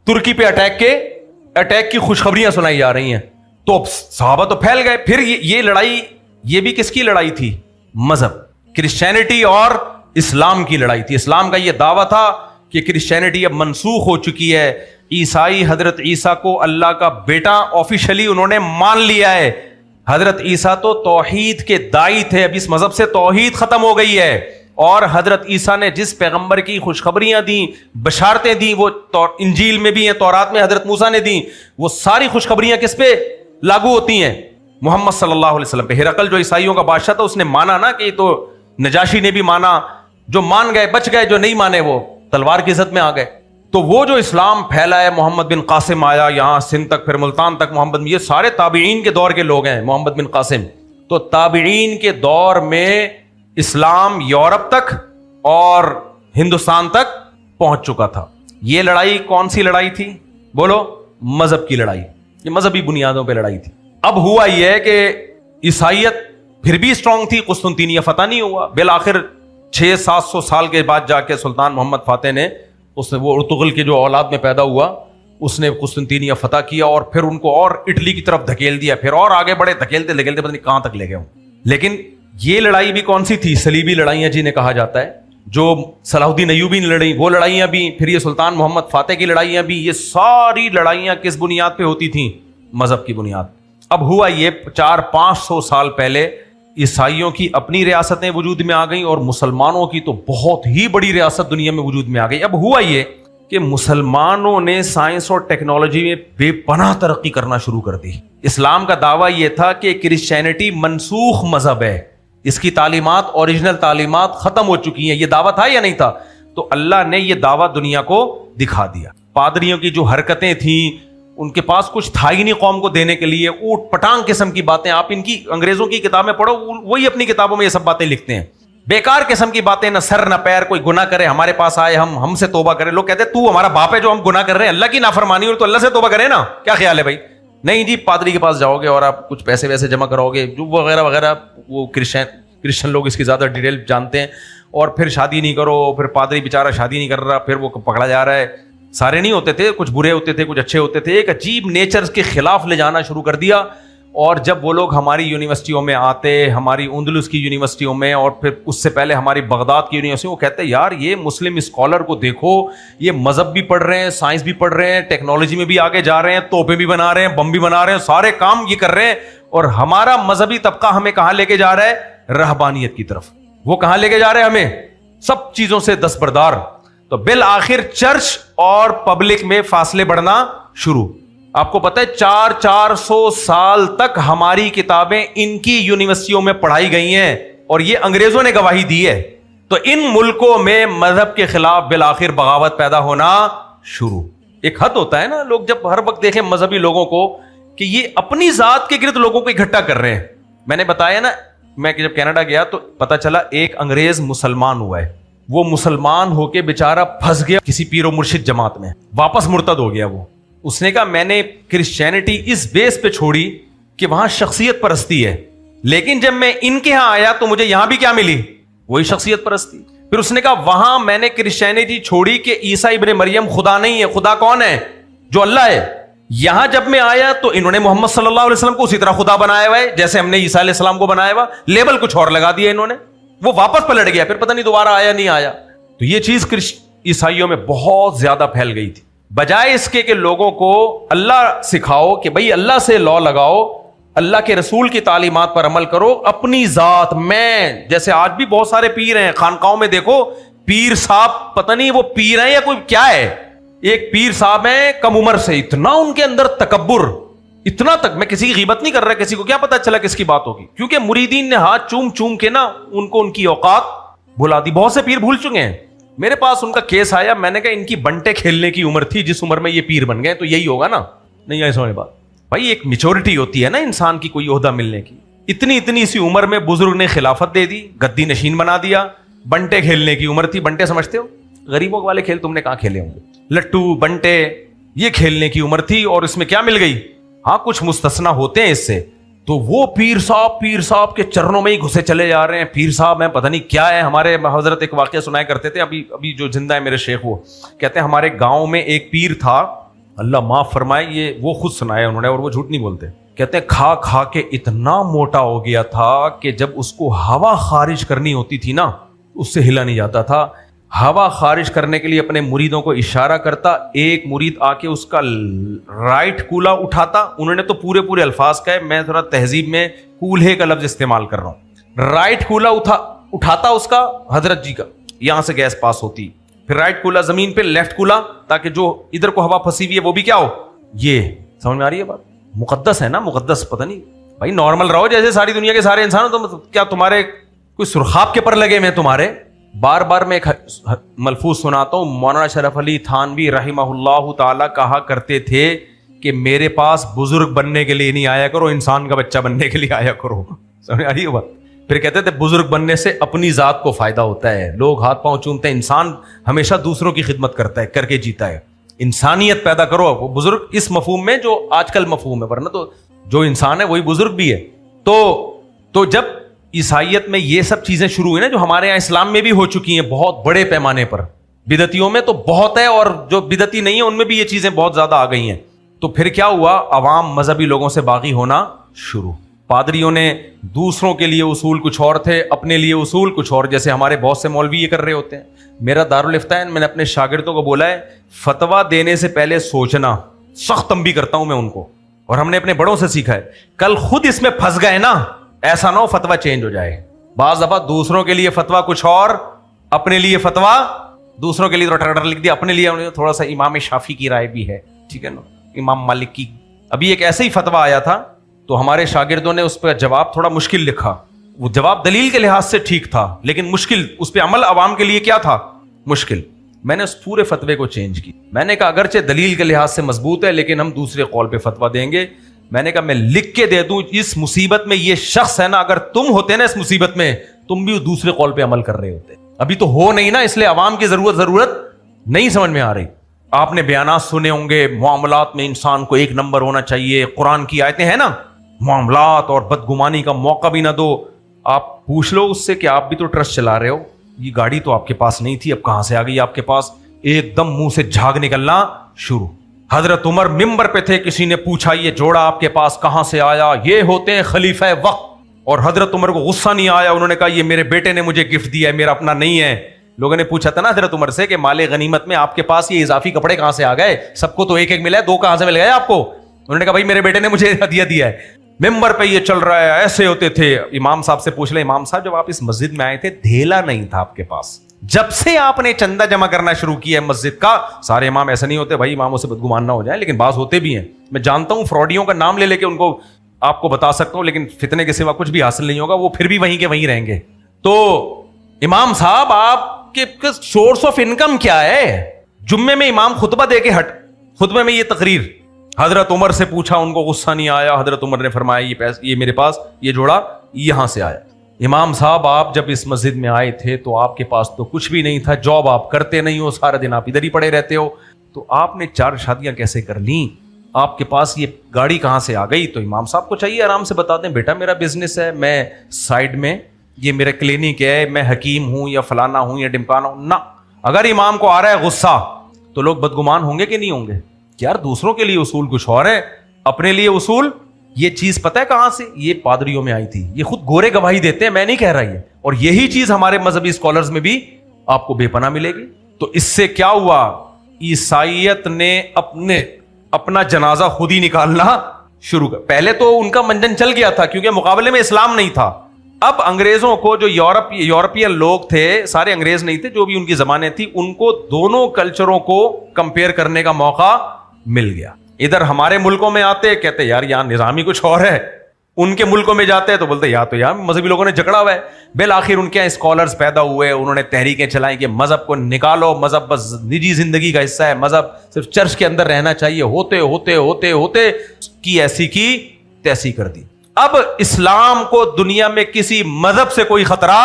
ترکی پہ اٹیک کی خوشخبریاں سنائی جا رہی ہیں. تو صحابہ تو پھیل گئے. پھر یہ لڑائی, یہ بھی کس کی لڑائی تھی؟ مذہب, کرسچینٹی اور اسلام کی لڑائی تھی. اسلام کا یہ دعویٰ تھا کہ کرسچینٹی اب منسوخ ہو چکی ہے. عیسائی حضرت عیسیٰ کو اللہ کا بیٹا آفیشلی انہوں نے مان لیا ہے. حضرت عیسیٰ تو توحید کے داعی تھے, اب اس مذہب سے توحید ختم ہو گئی ہے. اور حضرت عیسیٰ نے جس پیغمبر کی خوشخبریاں دیں, بشارتیں دیں, وہ انجیل میں بھی ہیں, تورات میں حضرت موسیٰ نے دیں, وہ ساری خوشخبریاں کس پہ لاگو ہوتی ہیں؟ محمد صلی اللہ علیہ وسلم پہ. ہرقل جو عیسائیوں کا بادشاہ تھا اس نے مانا نا, کہ تو نجاشی نے بھی مانا, جو مان گئے بچ گئے, جو نہیں مانے وہ تلوار کی عزت میں آ گئے. تو وہ جو اسلام پھیلا ہے, محمد بن قاسم آیا یہاں سندھ تک, پھر ملتان تک محمد, یہ سارے تابعین کے دور کے لوگ ہیں. محمد بن قاسم, تو تابعین کے دور میں اسلام یورپ تک اور ہندوستان تک پہنچ چکا تھا. یہ لڑائی کون سی لڑائی تھی؟ بولو, مذہب کی لڑائی. یہ مذہبی بنیادوں پہ لڑائی تھی. اب ہوا یہ ہے کہ عیسائیت پھر بھی اسٹرانگ تھی, قسطنطینیہ فتح نہیں ہوا. بالآخر 600-700 سال کے بعد جا کے سلطان محمد فاتح نے, اس نے وہ ارطغرل کے جو اولاد میں پیدا ہوا, اس نے قسطنطینیہ فتح کیا اور پھر ان کو اور اٹلی کی طرف دھکیل دیا. پھر اور آگے بڑے, دھکیلتے دھکیلتے پتہ نہیں کہاں تک لے گئے ہوں. لیکن یہ لڑائی بھی کون سی تھی؟ صلیبی لڑائیاں جنہیں کہا جاتا ہے, جو صلاح الدین ایوبی نے لڑی, وہ لڑائیاں بھی. پھر یہ سلطان محمد فاتح کی لڑائیاں بھی. یہ ساری لڑائیاں کس بنیاد پہ ہوتی تھیں؟ مذہب کی بنیاد. اب ہوا یہ 400-500 سال پہلے عیسائیوں کی اپنی ریاستیں وجود میں آ گئیں اور مسلمانوں کی تو بہت ہی بڑی ریاست دنیا میں وجود میں آ گئی. اب ہوا یہ کہ مسلمانوں نے سائنس اور ٹیکنالوجی میں بے پناہ ترقی کرنا شروع کر دی. اسلام کا دعویٰ یہ تھا کہ کرسچینٹی منسوخ مذہب ہے, اس کی تعلیمات اوریجنل تعلیمات ختم ہو چکی ہیں. یہ دعویٰ تھا یا نہیں تھا؟ تو اللہ نے یہ دعویٰ دنیا کو دکھا دیا. پادریوں کی جو حرکتیں تھیں, ان کے پاس کچھ تھا ہی نہیں قوم کو دینے کے لیے, اوٹ پٹانگ قسم کی باتیں. آپ ان کی انگریزوں کی کتابیں پڑھو, وہی اپنی کتابوں میں یہ سب باتیں لکھتے ہیں. بیکار قسم کی باتیں, نہ سر نہ پیر. کوئی گناہ کرے ہمارے پاس آئے, ہم سے توبہ کرے. لوگ کہتے ہیں تو ہمارا باپ ہے جو ہم گناہ کر رہے ہیں, اللہ کی نافرمانی ہو تو اللہ سے توبہ کرے نا. کیا خیال ہے بھائی؟ نہیں جی, پادری کے پاس جاؤ گے اور آپ کچھ پیسے ویسے جمع کراؤ گے جو وغیرہ وغیرہ. وہ کرسچن لوگ اس کی زیادہ ڈیٹیل جانتے ہیں. اور پھر شادی نہیں کرو, پھر پادری بیچارہ شادی نہیں کر رہا, پھر وہ پکڑا جا رہا ہے. سارے نہیں ہوتے تھے, کچھ برے ہوتے تھے, کچھ اچھے ہوتے تھے. ایک عجیب نیچر کے خلاف لے جانا شروع کر دیا. اور جب وہ لوگ ہماری یونیورسٹیوں میں آتے, ہماری اندلس کی یونیورسٹیوں میں, اور پھر اس سے پہلے ہماری بغداد کی یونیورسٹی, وہ کہتے ہیں یار یہ مسلم اسکالر کو دیکھو, یہ مذہب بھی پڑھ رہے ہیں, سائنس بھی پڑھ رہے ہیں, ٹیکنالوجی میں بھی آگے جا رہے ہیں, توپیں بھی بنا رہے ہیں, بم بھی بنا رہے ہیں, سارے کام یہ کر رہے ہیں. اور ہمارا مذہبی طبقہ ہمیں کہاں لے کے جا رہا ہے؟ رہبانیت کی طرف. وہ کہاں لے کے جا رہے ہیں ہمیں؟ سب چیزوں سے دستبردار. تو بالآخر چرچ اور پبلک میں فاصلے بڑھنا شروع. آپ کو پتہ ہے 400 سال تک ہماری کتابیں ان کی یونیورسٹیوں میں پڑھائی گئی ہیں, اور یہ انگریزوں نے گواہی دی ہے. تو ان ملکوں میں مذہب کے خلاف بالآخر بغاوت پیدا ہونا شروع. ایک حد ہوتا ہے نا, لوگ جب ہر وقت دیکھیں مذہبی لوگوں کو کہ یہ اپنی ذات کے گرد لوگوں کو اکٹھا کر رہے ہیں. میں نے بتایا نا, میں جب کینیڈا گیا تو پتا چلا ایک انگریز مسلمان ہوا ہے. وہ مسلمان ہو کے بیچارہ پھنس گیا کسی پیر و مرشد جماعت میں, واپس مرتد ہو گیا. وہ اس نے کہا میں نے کرسچینٹی اس بیس پہ چھوڑی کہ وہاں شخصیت پرستی ہے, لیکن جب میں ان کے ہاں آیا تو مجھے یہاں بھی کیا ملی؟ وہی شخصیت پرستی. پھر اس نے کہا وہاں میں نے کرسچینٹی چھوڑی کہ عیسیٰ ابن مریم خدا نہیں ہے, خدا کون ہے؟ جو اللہ ہے. یہاں جب میں آیا تو انہوں نے محمد صلی اللہ علیہ وسلم کو اسی طرح خدا بنایا ہوا ہے جیسے ہم نے عیسیٰ علیہ السلام کو بنایا ہوا, لیبل کچھ اور لگا دیا انہوں نے. وہ واپس پلٹ گیا, پھر پتہ نہیں دوبارہ آیا نہیں آیا. تو یہ چیز عیسائیوں میں بہت زیادہ پھیل گئی تھی. بجائے اس کے کہ لوگوں کو اللہ سکھاؤ کہ بھئی اللہ سے لا لگاؤ, اللہ کے رسول کی تعلیمات پر عمل کرو, اپنی ذات میں. جیسے آج بھی بہت سارے پیر ہیں خانقاہوں میں, دیکھو پیر صاحب پتہ نہیں وہ پیر ہیں یا کوئی کیا ہے. ایک پیر صاحب ہیں کم عمر سے, اتنا ان کے اندر تکبر, اتنا تک. میں کسی کی غیبت نہیں کر رہا, کسی کو کیا پتا چلا کس کی بات ہوگی, کیونکہ مریدین نے ہاتھ چوم چوم کے نا ان کو ان کی اوقات بھلا دی. بہت سے پیر بھول چکے ہیں. میرے پاس ان کا کیس آیا, میں نے کہا ان کی بنٹے کھیلنے کی عمر تھی جس عمر میں یہ پیر بن گئے, تو یہی ہوگا نا. نہیں ایسا ہے بات بھائی, ایک میچورٹی ہوتی ہے نا انسان کی کوئی عہدہ ملنے کی. اتنی سی عمر میں بزرگ نے خلافت دے دی, گدی نشین بنا دیا. بنٹے کھیلنے کی عمر تھی. بنٹے سمجھتے ہو؟ غریبوں والے کھیل تم نے کہاں کھیلے ہوں گے, لٹو بنٹے, یہ کھیلنے کی عمر تھی. اور اس میں کیا مل گئی؟ ہاں کچھ مستثنا ہوتے ہیں اس سے. تو وہ پیر صاحب کے چرنوں میں ہی گھسے چلے جا رہے ہیں. پیر صاحب میں پتہ نہیں کیا ہے. ہمارے حضرت ایک واقعہ سنایا کرتے تھے, ابھی جو زندہ ہے میرے شیخ, وہ کہتے ہیں ہمارے گاؤں میں ایک پیر تھا, اللہ معاف فرمائے, یہ وہ خود سنایا انہوں نے اور وہ جھوٹ نہیں بولتے. کہتے ہیں کھا کے اتنا موٹا ہو گیا تھا کہ جب اس کو ہوا خارج کرنی ہوتی تھی نا, اس سے ہلا نہیں جاتا تھا. ہوا خارج کرنے کے لیے اپنے مریدوں کو اشارہ کرتا, ایک مرید آ کے اس کا رائٹ کولہ اٹھاتا. انہوں نے تو پورے الفاظ کہے, میں تھوڑا تہذیب میں کولہے کا لفظ استعمال کر رہا ہوں. رائٹ کولہ اٹھاتا اس کا, حضرت جی کا, یہاں سے گیس پاس ہوتی. پھر رائٹ کولہ زمین پہ, لیفٹ کولہ, تاکہ جو ادھر کو ہوا پھنسی ہوئی ہے وہ بھی کیا ہو. یہ سمجھ میں آ رہی ہے بات؟ مقدس ہے نا, مقدس. پتہ نہیں بھائی, نارمل رہو جیسے ساری دنیا کے سارے انسان. تو کیا تمہارے کوئی سرخاب کے پر لگے ہوئے تمہارے؟ بار میں ایک ملفوظ سناتا ہوں. مولانا شرف علی تھانوی رحمہ اللہ تعالی کہا کرتے تھے کہ میرے پاس بزرگ بننے کے لیے نہیں آیا کرو, انسان کا بچہ بننے کے لیے آیا کرو. سمجھ آ رہی ہے بات؟ پھر کہتے تھے بزرگ بننے سے اپنی ذات کو فائدہ ہوتا ہے, لوگ ہاتھ پاؤں چومتے ہیں, انسان ہمیشہ دوسروں کی خدمت کرتا ہے, کر کے جیتا ہے. انسانیت پیدا کرو. وہ بزرگ اس مفہوم میں جو آج کل مفہوم ہے, ورنہ تو جو انسان ہے وہی بزرگ بھی ہے. تو جب عیسائیت میں یہ سب چیزیں شروع ہوئی نا, جو ہمارے یہاں اسلام میں بھی ہو چکی ہیں بہت بڑے پیمانے پر, بدعتیوں میں تو بہت ہے, اور جو بدعتی نہیں ہے ان میں بھی یہ چیزیں بہت زیادہ آ گئی ہیں. تو پھر کیا ہوا, عوام مذہبی لوگوں سے باغی ہونا شروع. پادریوں نے دوسروں کے لیے اصول کچھ اور تھے, اپنے لیے اصول کچھ اور. جیسے ہمارے بہت سے مولوی یہ کر رہے ہوتے ہیں. میرا دارالفتہ میں نے اپنے شاگردوں کو بولا ہے, فتویٰ دینے سے پہلے سوچنا. سخت تنبیہ کرتا ہوں میں ان کو, اور ہم نے اپنے بڑوں سے سیکھا ہے. کل خود اس میں پھنس گئے نا, ایسا نہ ہو فتویٰ چینج ہو جائے. بعض دفعہ دوسروں کے لیے فتویٰ کچھ اور, اپنے لیے فتویٰ دوسروں کے لیے تو لکھ دیا, اپنے لیے تھوڑا سا امام شافی کی رائے بھی ہے, ٹھیک ہے نا, امام مالک کی. ابھی ایک ایسا ہی فتویٰ آیا تھا تو ہمارے شاگردوں نے اس پہ جواب تھوڑا مشکل لکھا. وہ جواب دلیل کے لحاظ سے ٹھیک تھا لیکن مشکل, اس پہ عمل عوام کے لیے کیا تھا, مشکل. میں نے اس پورے فتوے کو چینج کی. میں نے کہا اگرچہ دلیل کے لحاظ سے مضبوط ہے لیکن ہم دوسرے قول پہ فتویٰ دیں گے. میں نے کہا میں لکھ کے دے دوں, اس مصیبت میں یہ شخص ہے نا, اگر تم ہوتے نا اس مصیبت میں, تم بھی دوسرے قول پہ عمل کر رہے ہوتے. ابھی تو ہو نہیں نا, اس لیے عوام کی ضرورت نہیں سمجھ میں آ رہی. آپ نے بیانات سنے ہوں گے, معاملات میں انسان کو 1 نمبر ہونا چاہیے, قرآن کی آیتیں ہیں نا, معاملات اور بدگمانی کا موقع بھی نہ دو. آپ پوچھ لو اس سے کہ آپ بھی تو ٹرسٹ چلا رہے ہو, یہ گاڑی تو آپ کے پاس نہیں تھی, اب کہاں سے آ گئی آپ کے پاس. ایک دم منہ سے جھاگ نکلنا شروع. حضرت عمر ممبر پہ تھے, کسی نے پوچھا یہ جوڑا آپ کے پاس کہاں سے آیا, یہ ہوتے ہیں خلیفہ وقت. اور حضرت عمر کو غصہ نہیں آیا, انہوں نے کہا یہ میرے بیٹے نے مجھے گفٹ دیا ہے, میرا اپنا نہیں ہے. لوگوں نے پوچھا تھا نا حضرت عمر سے کہ مال غنیمت میں آپ کے پاس یہ اضافی کپڑے کہاں سے آ گئے, سب کو تو 1 ملا ہے, 2 کہاں سے مل گئے آپ کو. انہوں نے کہا بھائی میرے بیٹے نے مجھے ہدیہ دیا ہے. ممبر پہ یہ چل رہا ہے, ایسے ہوتے تھے. امام صاحب سے پوچھ لیں, امام صاحب جب آپ اس مسجد میں آئے تھے دھیلا نہیں تھا آپ کے پاس, جب سے آپ نے چندہ جمع کرنا شروع کیا ہے مسجد کا. سارے امام ایسا نہیں ہوتے بھائی, اماموں سے بدگمان نہ ہو جائیں, لیکن بعض ہوتے بھی ہیں. میں جانتا ہوں فراڈیوں کا نام لے کے ان کو آپ کو بتا سکتا ہوں, لیکن فتنے کے سوا کچھ بھی حاصل نہیں ہوگا, وہ پھر بھی وہیں کے وہیں رہیں گے. تو امام صاحب آپ کے سورس آف انکم کیا ہے؟ جمعے میں امام خطبہ دے کے خطبے میں یہ تقریر. حضرت عمر سے پوچھا, ان کو غصہ نہیں آیا. حضرت عمر نے فرمایا یہ میرے پاس یہ جوڑا یہاں سے آیا. امام صاحب آپ جب اس مسجد میں آئے تھے تو آپ کے پاس تو کچھ بھی نہیں تھا, جاب آپ کرتے نہیں ہو, سارا دن آپ ادھر ہی پڑے رہتے ہو, تو آپ نے 4 شادیاں کیسے کر لیں؟ آپ کے پاس یہ گاڑی کہاں سے آ گئی؟ تو امام صاحب کو چاہیے آرام سے بتا دیں, بیٹا میرا بزنس ہے, میں سائڈ میں یہ میرا کلینک ہے, میں حکیم ہوں یا فلانا ہوں یا ڈمکانا ہوں نا. اگر امام کو آ رہا ہے غصہ تو لوگ بدگمان ہوں گے کہ نہیں ہوں گے کہ یار دوسروں کے لیے اصول کچھ اور ہے, اپنے لیے اصول. یہ چیز پتہ ہے کہاں سے, یہ پادریوں میں آئی تھی. یہ خود گورے گواہی دیتے ہیں, میں نہیں کہہ رہا یہ. اور یہی چیز ہمارے مذہبی اسکالرز میں بھی آپ کو بے پناہ ملے گی. تو اس سے کیا ہوا, عیسائیت نے اپنا جنازہ خود ہی نکالنا شروع کر. پہلے تو ان کا منجن چل گیا تھا کیونکہ مقابلے میں اسلام نہیں تھا. اب انگریزوں کو, جو یورپین لوگ تھے, سارے انگریز نہیں تھے, جو بھی ان کی زبانیں تھی, ان کو دونوں کلچروں کو کمپیئر کرنے کا موقع مل گیا. ادھر ہمارے ملکوں میں آتے کہتے یار یہاں نظام ہی کچھ اور ہے, ان کے ملکوں میں جاتے ہیں تو بولتے یا تو یہاں مذہبی لوگوں نے جکڑا ہوا ہے. بالآخر ان کے اسکالرز پیدا ہوئے, انہوں نے تحریکیں چلائیں کہ مذہب کو نکالو, مذہب بس نجی زندگی کا حصہ ہے, مذہب صرف چرچ کے اندر رہنا چاہیے. ہوتے ہوتے ہوتے ہوتے کی ایسی کی تیسی کر دی. اب اسلام کو دنیا میں کسی مذہب سے کوئی خطرہ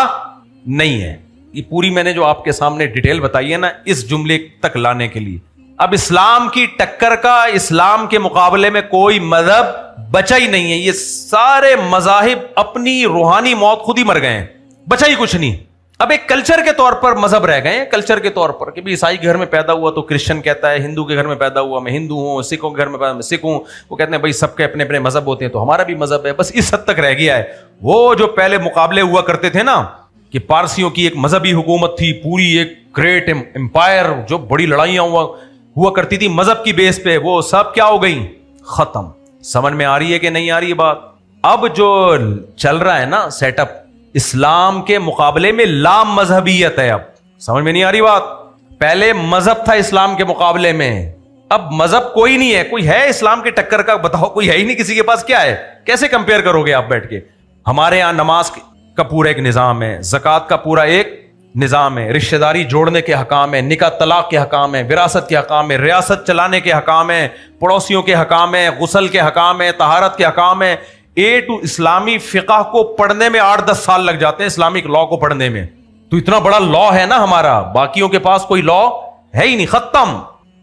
نہیں ہے. یہ پوری میں نے جو آپ کے سامنے ڈیٹیل بتائی ہے نا, اس جملے تک لانے کے لیے اب اسلام کی ٹکر کا اسلام کے مقابلے میں کوئی مذہب بچا ہی نہیں ہے. یہ سارے مذاہب اپنی روحانی موت خود ہی مر گئے ہیں, بچا ہی کچھ نہیں. اب ایک کلچر کے طور پر مذہب رہ گئے ہیں, کلچر کے طور پر کہ بھی عیسائی کے گھر میں پیدا ہوا تو کرسچن کہتا ہے, ہندو کے گھر میں پیدا ہوا میں ہندو ہوں, سکھوں کے گھر میں پیدا میں سکھ ہوں. وہ کہتے ہیں بھائی سب کے اپنے اپنے مذہب ہوتے ہیں تو ہمارا بھی مذہب ہے. بس اس حد تک رہ گیا ہے. وہ جو پہلے مقابلے ہوا کرتے تھے نا کہ پارسیوں کی ایک مذہبی حکومت تھی, پوری ایک گریٹ امپائر, جو بڑی لڑائیاں ہوا کرتی تھی مذہب کی بیس پہ, وہ سب کیا ہو گئی, ختم. سمجھ میں آ رہی ہے کہ نہیں آ رہی ہے بات؟ اب جو چل رہا ہے نا سیٹ اپ, اسلام کے مقابلے میں لا مذہبیت ہے. اب سمجھ میں نہیں آ رہی بات؟ پہلے مذہب تھا اسلام کے مقابلے میں, اب مذہب کوئی نہیں ہے. کوئی ہے اسلام کے ٹکر کا؟ بتاؤ, کوئی ہے ہی نہیں کسی کے پاس. کیا ہے, کیسے کمپیئر کرو گے آپ بیٹھ کے؟ ہمارے یہاں نماز کا پورا ایک نظام ہے, زکوٰۃ کا پورا ایک نظام ہے, رشتہ داری جوڑنے کے حکام ہے, نکاح طلاق کے حکام ہے, وراثت کے حکام ہے, ریاست چلانے کے حکام ہے, پڑوسیوں کے حکام ہے, غسل کے حکام ہے, طہارت کے حکام ہے. ٹو اسلامی فقہ کو پڑھنے میں 8-10 سال لگ جاتے ہیں, اسلامک لا کو پڑھنے میں. تو اتنا بڑا لا ہے نا ہمارا, باقیوں کے پاس کوئی لا ہے ہی نہیں, ختم.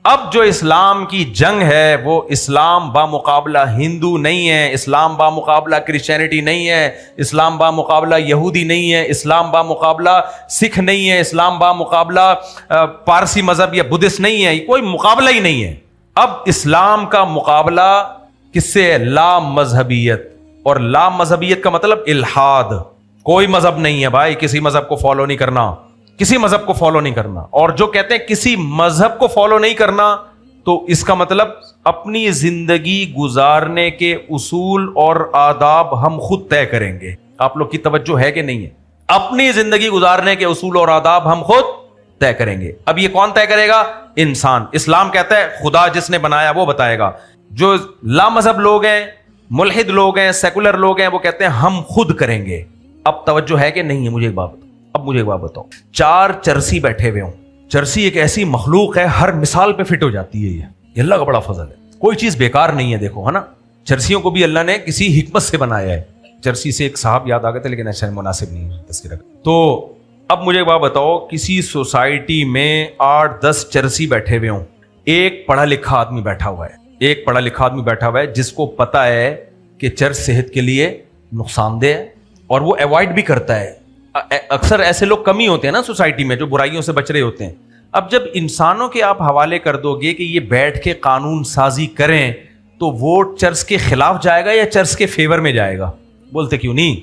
اب جو اسلام کی جنگ ہے وہ اسلام بامقابلہ ہندو نہیں ہے, اسلام بامقابلہ کرسچینٹی نہیں ہے, اسلام بامقابلہ یہودی نہیں ہے, اسلام بامقابلہ سکھ نہیں ہے, اسلام بامقابلہ پارسی مذہب یا بدھسٹ نہیں ہے. کوئی مقابلہ ہی نہیں ہے. اب اسلام کا مقابلہ کس سے ہے؟ لا مذہبیت. اور لا مذہبیت کا مطلب الحاد. کوئی مذہب نہیں ہے بھائی, کسی مذہب کو فالو نہیں کرنا, کسی مذہب کو فالو نہیں کرنا. اور جو کہتے ہیں کسی مذہب کو فالو نہیں کرنا, تو اس کا مطلب اپنی زندگی گزارنے کے اصول اور آداب ہم خود طے کریں گے. آپ لوگ کی توجہ ہے کہ نہیں ہے؟ اپنی زندگی گزارنے کے اصول اور آداب ہم خود طے کریں گے. اب یہ کون طے کرے گا؟ انسان. اسلام کہتا ہے خدا جس نے بنایا وہ بتائے گا. جو لا مذہب لوگ ہیں، ملحد لوگ ہیں، سیکولر لوگ ہیں، وہ کہتے ہیں ہم خود کریں گے. اب توجہ ہے کہ نہیں ہے؟ مجھے ایک بات بتاؤ. اب مجھے ایک بات بتاؤ، 4 چرسی بیٹھے ہوئے ہوں. چرسی ایک ایسی مخلوق ہے، ہر مثال پہ فٹ ہو جاتی ہے. یہ اللہ کا بڑا فضل ہے. کوئی چیز بیکار نہیں ہے. دیکھو ہے نا، چرسیوں کو بھی اللہ نے کسی حکمت سے بنایا ہے. چرسی سے ایک صاحب یاد آ گئے تھے، لیکن ایسا مناسب نہیں ہے تذکرہ. تو اب مجھے ایک بات بتاؤ، کسی سوسائٹی میں 8-10 چرسی بیٹھے ہوئے ہوں، ایک پڑھا لکھا آدمی بیٹھا ہوا ہے، ایک پڑھا لکھا آدمی بیٹھا ہوا ہے جس کو پتا ہے کہ چرس صحت کے لیے نقصان دہ ہے اور وہ ایوائڈ بھی کرتا ہے. اکثر ایسے لوگ کم ہی ہوتے ہیں نا سوسائٹی میں جو برائیوں سے بچ رہے ہوتے ہیں. اب جب انسانوں کے آپ حوالے کر دو گے کہ یہ بیٹھ کے قانون سازی کریں، تو ووٹ چرس کے خلاف جائے گا یا چرس کے فیور میں جائے گا؟ بولتے کیوں نہیں؟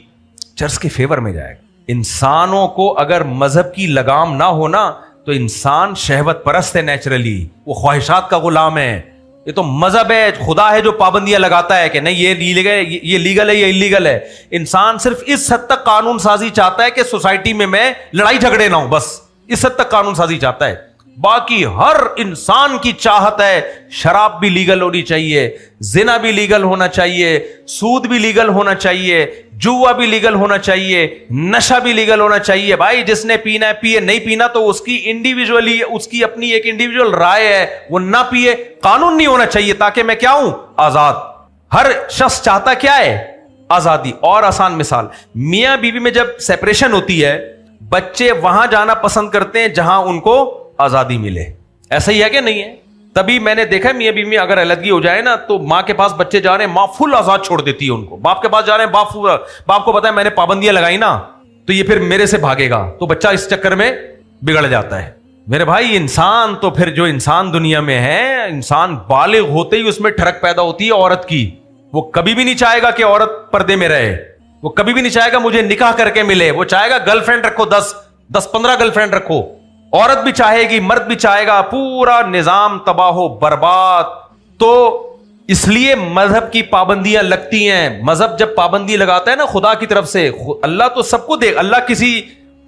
چرس کے فیور میں جائے گا. انسانوں کو اگر مذہب کی لگام نہ ہونا تو انسان شہوت پرست ہے نیچرلی، وہ خواہشات کا غلام ہے. یہ تو مذہب ہے، خدا ہے جو پابندیاں لگاتا ہے کہ نہیں یہ لیگل ہے یہ انلیگل ہے. انسان صرف اس حد تک قانون سازی چاہتا ہے کہ سوسائٹی میں لڑائی جھگڑے نہ ہوں، بس اس حد تک قانون سازی چاہتا ہے. باقی ہر انسان کی چاہت ہے شراب بھی لیگل ہونی چاہیے، زنا بھی لیگل ہونا چاہیے، سود بھی لیگل ہونا چاہیے، جوا بھی لیگل ہونا چاہیے، نشہ بھی لیگل ہونا چاہیے. بھائی جس نے پینا ہے پیے، نہیں پینا تو اس کی انڈیویجولی، اس کی اپنی ایک انڈیویجول رائے ہے، وہ نہ پیے. قانون نہیں ہونا چاہیے تاکہ میں کیا ہوں؟ آزاد. ہر شخص چاہتا کیا ہے؟ آزادی. اور آسان مثال، میاں بیوی میں جب سیپریشن ہوتی ہے، بچے وہاں جانا پسند کرتے ہیں جہاں ان کو آزادی ملے. ایسا ہی ہے کہ نہیں ہے؟ تبھی میں نے دیکھا میاں بیوی میں اگر علیحدگی ہو جائے نا تو ماں کے پاس بچے جا رہے ہیں، ماں فل آزاد چھوڑ دیتی ہے ان کو. باپ کے پاس جا رہے ہیں، باپ کو پتا ہے میں نے پابندیاں لگائی نا تو یہ پھر میرے سے بھاگے گا، تو بچہ اس چکر میں بگڑ جاتا ہے. میرے بھائی انسان تو پھر جو انسان دنیا میں ہے، انسان بالغ ہوتے ہی اس میں ٹھڑک پیدا ہوتی ہے عورت کی. وہ کبھی بھی نہیں چاہے گا کہ عورت پردے میں رہے، وہ کبھی بھی نہیں چاہے گا مجھے نکاح کر کے ملے. وہ چاہے گا گرل فرینڈ رکھو، 10-15 گرل فرینڈ رکھو. عورت بھی چاہے گی، مرد بھی چاہے گا، پورا نظام تباہ و برباد. تو اس لیے مذہب کی پابندیاں لگتی ہیں. مذہب جب پابندی لگاتا ہے نا خدا کی طرف سے، اللہ تو سب کو دے.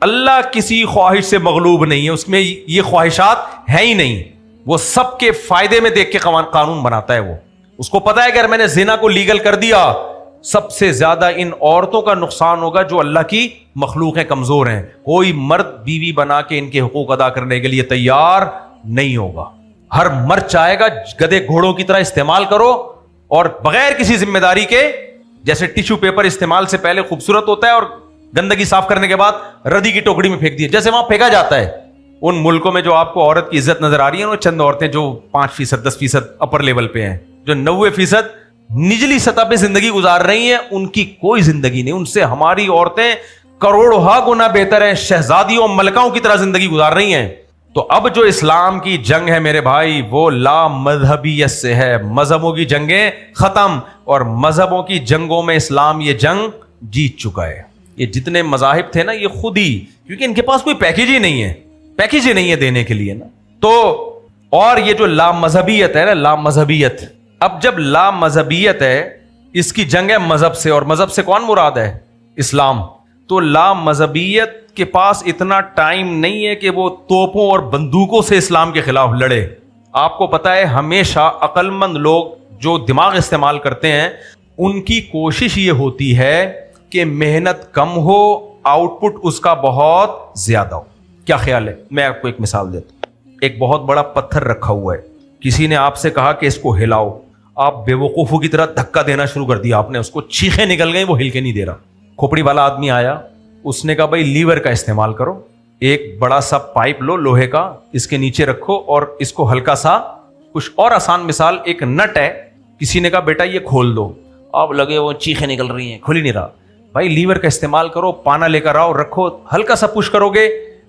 اللہ کسی خواہش سے مغلوب نہیں ہے، اس میں یہ خواہشات ہے ہی نہیں. وہ سب کے فائدے میں دیکھ کے قانون بناتا ہے. وہ اس کو پتا ہے کہ اگر میں نے زنا کو لیگل کر دیا، سب سے زیادہ ان عورتوں کا نقصان ہوگا جو اللہ کی مخلوق ہیں، کمزور ہیں. کوئی مرد بیوی بنا کے ان کے حقوق ادا کرنے کے لیے تیار نہیں ہوگا. ہر مرد چاہے گا گدھے گھوڑوں کی طرح استعمال کرو اور بغیر کسی ذمہ داری کے. جیسے ٹیشو پیپر استعمال سے پہلے خوبصورت ہوتا ہے اور گندگی صاف کرنے کے بعد ردی کی ٹوکری میں پھینک دی، جیسے وہاں پھینکا جاتا ہے. ان ملکوں میں جو آپ کو عورت کی عزت نظر آ رہی ہے، وہ چند عورتیں جو 5%, 10% اپر لیول پہ ہیں، جو 90% نجلی سطح پہ زندگی گزار رہی ہیں، ان کی کوئی زندگی نہیں. ان سے ہماری عورتیں کروڑوں گنا بہتر ہیں، شہزادیوں ملکاؤں کی طرح زندگی گزار رہی ہیں. تو اب جو اسلام کی جنگ ہے میرے بھائی، وہ لا مذہبیت سے ہے. مذہبوں کی جنگیں ختم، اور مذہبوں کی جنگوں میں اسلام یہ جنگ جیت چکا ہے. یہ جتنے مذاہب تھے نا، یہ خود ہی، کیونکہ ان کے پاس کوئی پیکیج ہی نہیں ہے دینے کے لیے نا. تو اور یہ جو لا مذہبیت ہے نا، لا مذہبیت، اب جب لا مذہبیت ہے، اس کی جنگ ہے مذہب سے، اور مذہب سے کون مراد ہے؟ اسلام. تو لا مذہبیت کے پاس اتنا ٹائم نہیں ہے کہ وہ توپوں اور بندوقوں سے اسلام کے خلاف لڑے. آپ کو پتا ہے ہمیشہ عقل مند لوگ جو دماغ استعمال کرتے ہیں، ان کی کوشش یہ ہوتی ہے کہ محنت کم ہو، آؤٹ پٹ اس کا بہت زیادہ ہو. کیا خیال ہے؟ میں آپ کو ایک مثال دیتا ہوں. ایک بہت بڑا پتھر رکھا ہوا ہے، کسی نے آپ سے کہا کہ اس کو ہلاؤ، آپ بے وقوفوں کی طرح دھکا دینا شروع کر دیا. آپ نے اس کو، چیخیں نکل گئی، وہ ہل کے نہیں دے رہا. کھوپڑی والا آدمی آیا، اس نے کہا بھائی لیور کا استعمال کرو، ایک بڑا سا پائپ لو لوہے کا، اس کے نیچے رکھو اور اس کو ہلکا سا کچھ. اور آسان مثال، ایک نٹ ہے، کسی نے کہا بیٹا یہ کھول دو، آپ لگے وہ چیخیں نکل رہی ہیں، کھل ہی نہیں رہا. بھائی لیور کا استعمال کرو، پانا لے کر آؤ، رکھو، ہلکا سا پش کرو گے،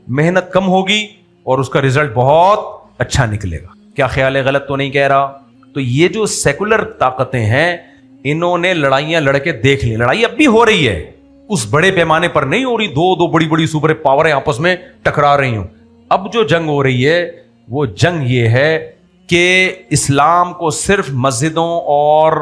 محنت کم ہوگی اور اس کا رزلٹ بہت اچھا نکلے گا. کیا خیال ہے؟ غلط تو نہیں کہہ رہا؟ تو یہ جو سیکولر طاقتیں ہیں، انہوں نے لڑائیاں لڑ کے دیکھ لی. لڑائی اب بھی ہو رہی ہے، اس بڑے پیمانے پر نہیں ہو رہی، دو بڑی سپر پاوریں آپس میں ٹکرا رہی ہوں. اب جو جنگ ہو رہی ہے وہ جنگ یہ ہے کہ اسلام کو صرف مسجدوں اور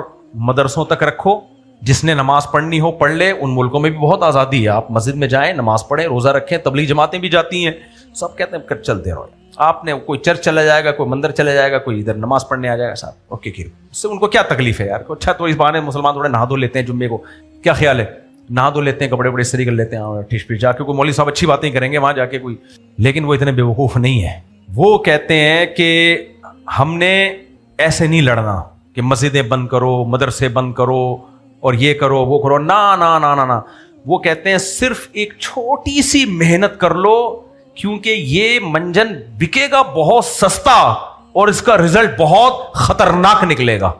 مدرسوں تک رکھو، جس نے نماز پڑھنی ہو پڑھ لے. ان ملکوں میں بھی بہت آزادی ہے, آپ مسجد میں جائیں, نماز پڑھیں, روزہ رکھیں, تبلیغ جماعتیں بھی جاتی ہیں, سب کہتے ہیں کر چلتے رہو. آپ نے کوئی چرچ چلا جائے گا, کوئی مندر چلا جائے گا, کوئی ادھر نماز پڑھنے آ جائے گا, صاحب اوکے کی اس سے ان کو کیا تکلیف ہے یار. اچھا تو اس بہانے مسلمان تھوڑے نہا دھو لیتے ہیں جمعے کو, کیا خیال ہے, نہا دھو لیتے ہیں, کپڑے بڑے استری کر لیتے ہیں, ٹھیک پھر جا کے کوئی مولوی صاحب اچھی باتیں کریں گے وہاں جا کے کوئی, لیکن وہ اتنے بیوقوف نہیں ہے. وہ کہتے ہیں کہ ہم نے ایسے نہیں لڑنا کہ مسجدیں بند کرو, مدرسے بند کرو اور یہ کرو وہ کرو, نا نا نا نا نا. وہ کہتے ہیں صرف ایک چھوٹی سی محنت کر لو, کیونکہ یہ منجن بکے گا بہت سستا اور اس کا رزلٹ بہت خطرناک نکلے گا.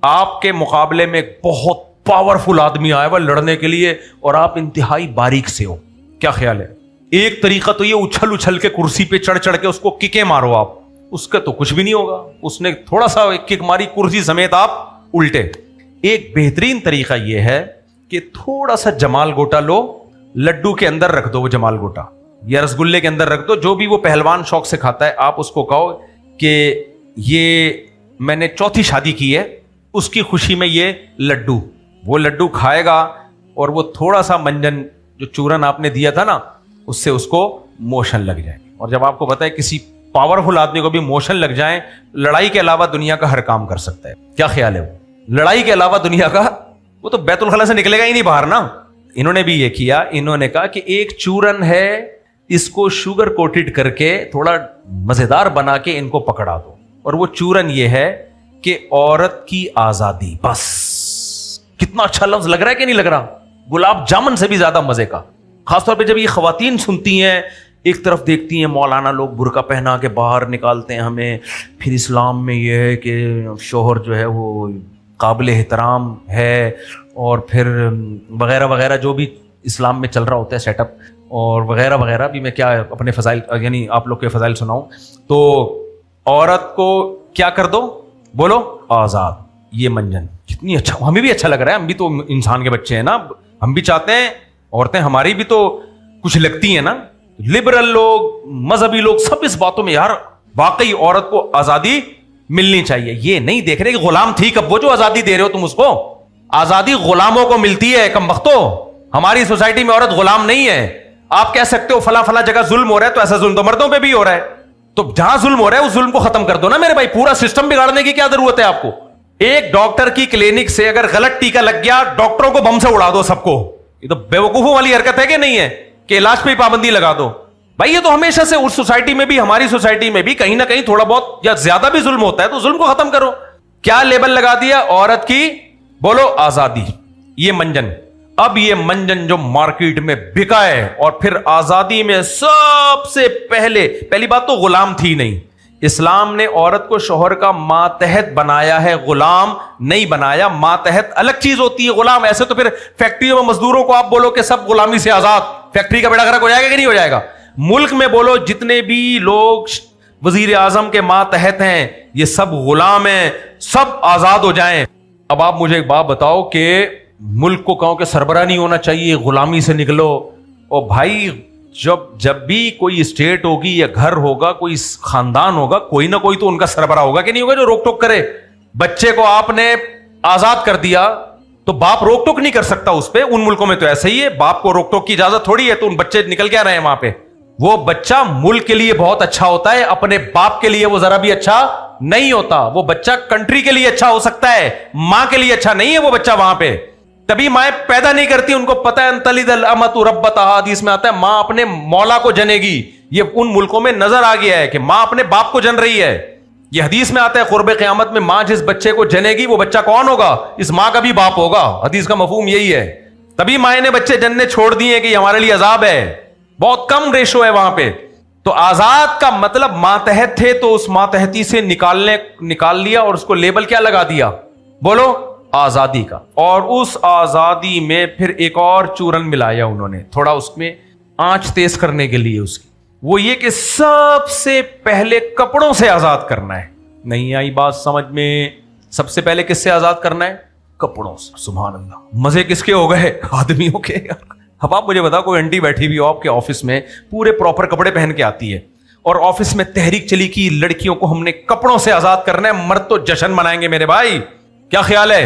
آپ کے مقابلے میں ایک بہت پاورفل آدمی آیا ہوا لڑنے کے لیے اور آپ انتہائی باریک سے ہو, کیا خیال ہے؟ ایک طریقہ تو یہ اچھل اچھل کے کرسی پہ چڑھ چڑھ کے اس کو ککیں مارو آپ, اس کا تو کچھ بھی نہیں ہوگا, اس نے تھوڑا سا ایک کک ماری کرسی سمیت آپ الٹے. ایک بہترین طریقہ یہ ہے کہ تھوڑا سا جمال گوٹا لو, لڈو کے اندر رکھ دو وہ جمال گوٹا, یا رسگلے کے اندر رکھ دو, جو بھی وہ پہلوان شوق سے کھاتا ہے, آپ اس کو کہو کہ یہ میں نے چوتھی شادی کی ہے, اس کی خوشی میں یہ لڈو. وہ لڈو کھائے گا اور وہ تھوڑا سا منجن جو چورن آپ نے دیا تھا نا, اس سے اس کو موشن لگ جائے. اور جب آپ کو پتا ہے کسی پاورفل آدمی کو بھی موشن لگ جائیں, لڑائی کے علاوہ دنیا کا ہر کام کر سکتا ہے. کیا خیال ہے؟ وہ لڑائی کے علاوہ دنیا کا, وہ تو بیت الخلا سے نکلے گا ہی نہیں باہر نا. انہوں نے بھی یہ کیا, انہوں نے کہا کہ ایک چورن ہے, اس کو شوگر کوٹڈ کر کے تھوڑا مزیدار بنا کے ان کو پکڑا دو, اور وہ چورن یہ ہے کہ عورت کی آزادی. بس کتنا اچھا لفظ لگ رہا ہے کہ نہیں لگ رہا؟ گلاب جامن سے بھی زیادہ مزے کا. خاص طور پہ جب یہ خواتین سنتی ہیں, ایک طرف دیکھتی ہیں مولانا لوگ برقع پہنا کے باہر نکالتے ہیں ہمیں, پھر اسلام میں یہ ہے کہ شوہر جو ہے وہ قابل احترام ہے, اور پھر وغیرہ وغیرہ جو بھی اسلام میں چل رہا ہوتا ہے سیٹ اپ اور وغیرہ وغیرہ. بھی میں کیا اپنے فضائل یعنی آپ لوگ کے فضائل سناؤں, تو عورت کو کیا کر دو, بولو آزاد. یہ منجن کتنی اچھا, ہمیں بھی اچھا لگ رہا ہے, ہم بھی تو انسان کے بچے ہیں نا, ہم بھی چاہتے ہیں عورتیں ہماری بھی تو کچھ لگتی ہیں نا. لبرل لوگ, مذہبی لوگ, سب اس باتوں میں یار واقعی عورت کو آزادی ملنی چاہیے. یہ نہیں دیکھ رہے کہ غلام تھی کب وہ جو آزادی دے رہے ہو تم اس کو. آزادی غلاموں کو ملتی ہے کم بختو, ہماری سوسائٹی میں عورت غلام نہیں ہے. آپ کہہ سکتے ہو فلاں فلاں جگہ ظلم ہو رہا ہے, تو ایسا ظلم تو مردوں پہ بھی ہو رہا ہے, تو جہاں ظلم ہو رہا ہے اس ظلم کو ختم کر دو نا میرے بھائی. پورا سسٹم بگاڑنے کی کیا ضرورت ہے آپ کو؟ ایک ڈاکٹر کی کلینک سے اگر غلط ٹیکا لگ گیا, ڈاکٹروں کو بم سے اڑا دو سب کو. یہ تو بیوقوفوں والی حرکت ہے کہ نہیں ہے کہ علاج پہ ہی پابندی لگا دو بھائی. یہ تو ہمیشہ سے اس سوسائٹی میں بھی, ہماری سوسائٹی میں بھی کہیں نہ کہیں تھوڑا بہت یا زیادہ بھی ظلم ہوتا ہے, تو ظلم کو ختم کرو. کیا لیبل لگا دیا عورت کی, بولو آزادی. یہ منجن, اب یہ منجن جو مارکیٹ میں بکا ہے, اور پھر آزادی میں سب سے پہلی بات تو غلام تھی نہیں. اسلام نے عورت کو شوہر کا ماتحت بنایا ہے, غلام نہیں بنایا. ماتحت الگ چیز ہوتی ہے, غلام. ایسے تو پھر فیکٹریوں میں مزدوروں کو آپ بولو کہ سب غلامی سے آزاد, فیکٹری کا بیڑا غرق ہو جائے گا کہ نہیں ہو جائے گا؟ ملک میں بولو جتنے بھی لوگ وزیر اعظم کے ماتحت ہیں, یہ سب غلام ہیں, سب آزاد ہو جائیں. اب آپ مجھے ایک بات بتاؤ کہ ملک کو کہو کہ سربراہ نہیں ہونا چاہیے, غلامی سے نکلو. اور بھائی جب بھی کوئی اسٹیٹ ہوگی یا گھر ہوگا, کوئی خاندان ہوگا, کوئی نہ کوئی تو ان کا سربراہ ہوگا کہ نہیں ہوگا جو روک ٹوک کرے. بچے کو آپ نے آزاد کر دیا تو باپ روک ٹوک نہیں کر سکتا اس پہ. ان ملکوں میں تو ایسا ہی ہے, باپ کو روک ٹوک کی اجازت تھوڑی ہے, تو ان بچے نکل کیا رہے ہیں وہاں پہ. وہ بچہ ملک کے لیے بہت اچھا ہوتا ہے, اپنے باپ کے لیے وہ ذرا بھی اچھا نہیں ہوتا. وہ بچہ کنٹری کے لیے اچھا ہو سکتا ہے, ماں کے لیے اچھا نہیں ہے وہ بچہ وہاں پہ. تبھی مائیں پیدا نہیں کرتی, ان کو پتہ ہے انتلد الامۃ ربتہا, حدیث میں آتا ہے ماں اپنے مولا کو جنے گی. یہ ان ملکوں میں نظر آ گیا ہے کہ ماں اپنے باپ کو جن رہی ہے. یہ حدیث میں آتا ہے قرب قیامت میں ماں جس بچے کو جنے گی وہ بچہ کون ہوگا؟ اس ماں کا بھی باپ ہوگا. حدیث کا مفہوم یہی ہے. تبھی مائیں نے بچے جننے چھوڑ دیے کہ یہ ہمارے لیے عذاب ہے. بہت کم ریشو ہے وہاں پہ. تو آزاد کا مطلب ماتحت تھے تو اس ماتحتی سے نکال لیا, اور اس کو لیبل کیا لگا دیا, بولو آزادی کا. اور اس آزادی میں پھر ایک اور چورن ملایا انہوں نے, تھوڑا اس میں آنچ تیز کرنے کے لیے اس کی. وہ یہ کہ سب سے پہلے کپڑوں سے آزاد کرنا ہے. نہیں آئی بات سمجھ میں؟ سب سے پہلے کس سے آزاد کرنا ہے؟ کپڑوں سے. سبحان اللہ, مزے کس کے ہو گئے؟ آدمیوں کے. اب آپ مجھے بتاؤ, کوئی انٹی بیٹھی ہوئی ہو آپ کے آفس میں, پورے پراپر کپڑے پہن کے آتی ہے, اور آفس میں تحریک چلی کہ لڑکیوں کو ہم نے کپڑوں سے آزاد کرنا ہے, مرد تو جشن منائیں گے میرے بھائی. کیا خیال ہے؟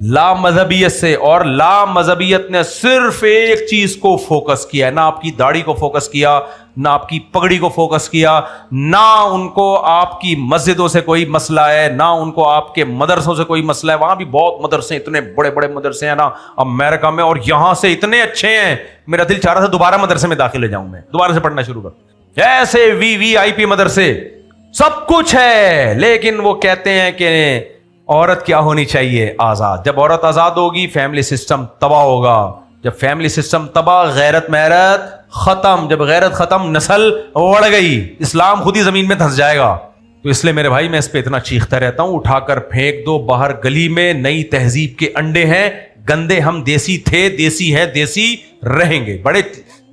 لا مذہبیت سے, اور لا مذہبیت نے صرف ایک چیز کو فوکس کیا ہے, نہ آپ کی داڑھی کو فوکس کیا, نہ آپ کی پگڑی کو فوکس کیا, نہ ان کو آپ کی مسجدوں سے کوئی مسئلہ ہے, نہ ان کو آپ کے مدرسوں سے کوئی مسئلہ ہے. وہاں بھی بہت مدرسے, اتنے بڑے بڑے مدرسے ہیں نا امریکہ میں, اور یہاں سے اتنے اچھے ہیں, میرا دل چاہ رہا تھا دوبارہ مدرسے میں داخل ہو جاؤں, میں دوبارہ سے پڑھنا شروع کروں. ایسے وی آئی پی مدرسے, سب کچھ ہے, لیکن وہ کہتے ہیں کہ عورت کیا ہونی چاہیے, آزاد. جب عورت آزاد ہوگی فیملی سسٹم تباہ ہوگا, جب فیملی سسٹم تباہ, غیرت محرت ختم, جب غیرت ختم نسل اڑ گئی, اسلام خود ہی زمین میں دھنس جائے گا. تو اس لیے میرے بھائی میں اس پہ اتنا چیختا رہتا ہوں, اٹھا کر پھینک دو باہر گلی میں, نئی تہذیب کے انڈے ہیں گندے, ہم دیسی تھے, دیسی ہے, دیسی رہیں گے. بڑے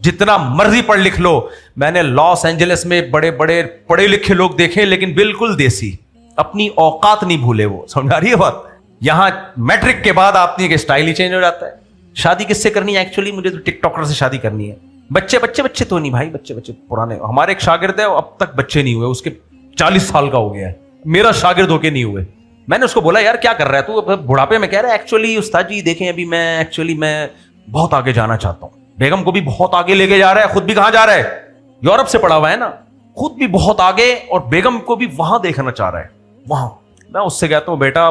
جتنا مرضی پڑھ لکھ لو, میں نے لاس اینجلس میں بڑے بڑے پڑھے لکھے لوگ دیکھے, لیکن بالکل دیسی, اپنی اوقات نہیں بھولے. وہ سمجھا رہی ہے بات؟ یہاں میٹرک کے بعد آپ کے اسٹائل ہی چینج ہو جاتا ہے. شادی کس سے کرنی ہے ایکچولی؟ مجھے تو ٹک ٹاکر سے شادی کرنی ہے. بچے تو نہیں بھائی, بچے پرانے. ہمارے ایک شاگرد ہے, اب تک بچے نہیں ہوئے, اس کے 40 سال کا ہو گیا ہے. میرا شاگرد ہو کے نہیں ہوئے. میں نے اس کو بولا یار کیا کر رہا ہے تو بڑھاپے میں؟ کہہ رہا ہے ایکچولی استاد جی دیکھیں ابھی میں بہت آگے جانا چاہتا ہوں. بیگم کو بھی بہت آگے لے کے جا رہا ہے, خود بھی کہاں جا رہا ہے؟ یورپ سے پڑھا ہوا ہے نا, خود بھی بہت آگے, اور بیگم کو بھی وہاں دیکھنا چاہ رہا ہے, وہاں. میں اس سے کہتا ہوں بیٹا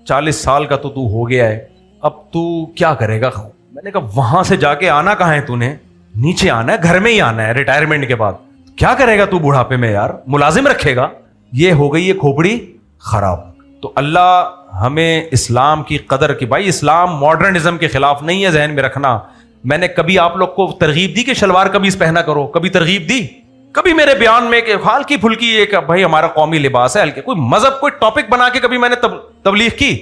40 سال کا تو ہو گیا ہے, اب تو کیا کرے گا؟ میں نے کہا وہاں سے جا کے آنا کہاں ہے تو نے, نیچے آنا ہے, گھر میں ہی آنا ہے ریٹائرمنٹ کے بعد. کیا کرے گا تو بڑھاپے میں یار؟ ملازم رکھے گا؟ یہ ہو گئی ہے کھوپڑی خراب. تو اللہ ہمیں اسلام کی قدر کی, بھائی اسلام ماڈرنزم کے خلاف نہیں ہے, ذہن میں رکھنا. میں نے کبھی آپ لوگ کو ترغیب دی کہ شلوار قمیص پہنا کرو؟ کبھی ترغیب دی؟ کبھی میرے بیان میں کہ ہلکی پھلکی ایک بھائی ہمارا قومی لباس ہے ہلکے, کوئی مذہب کوئی ٹاپک بنا کے کبھی میں نے تبلیغ کی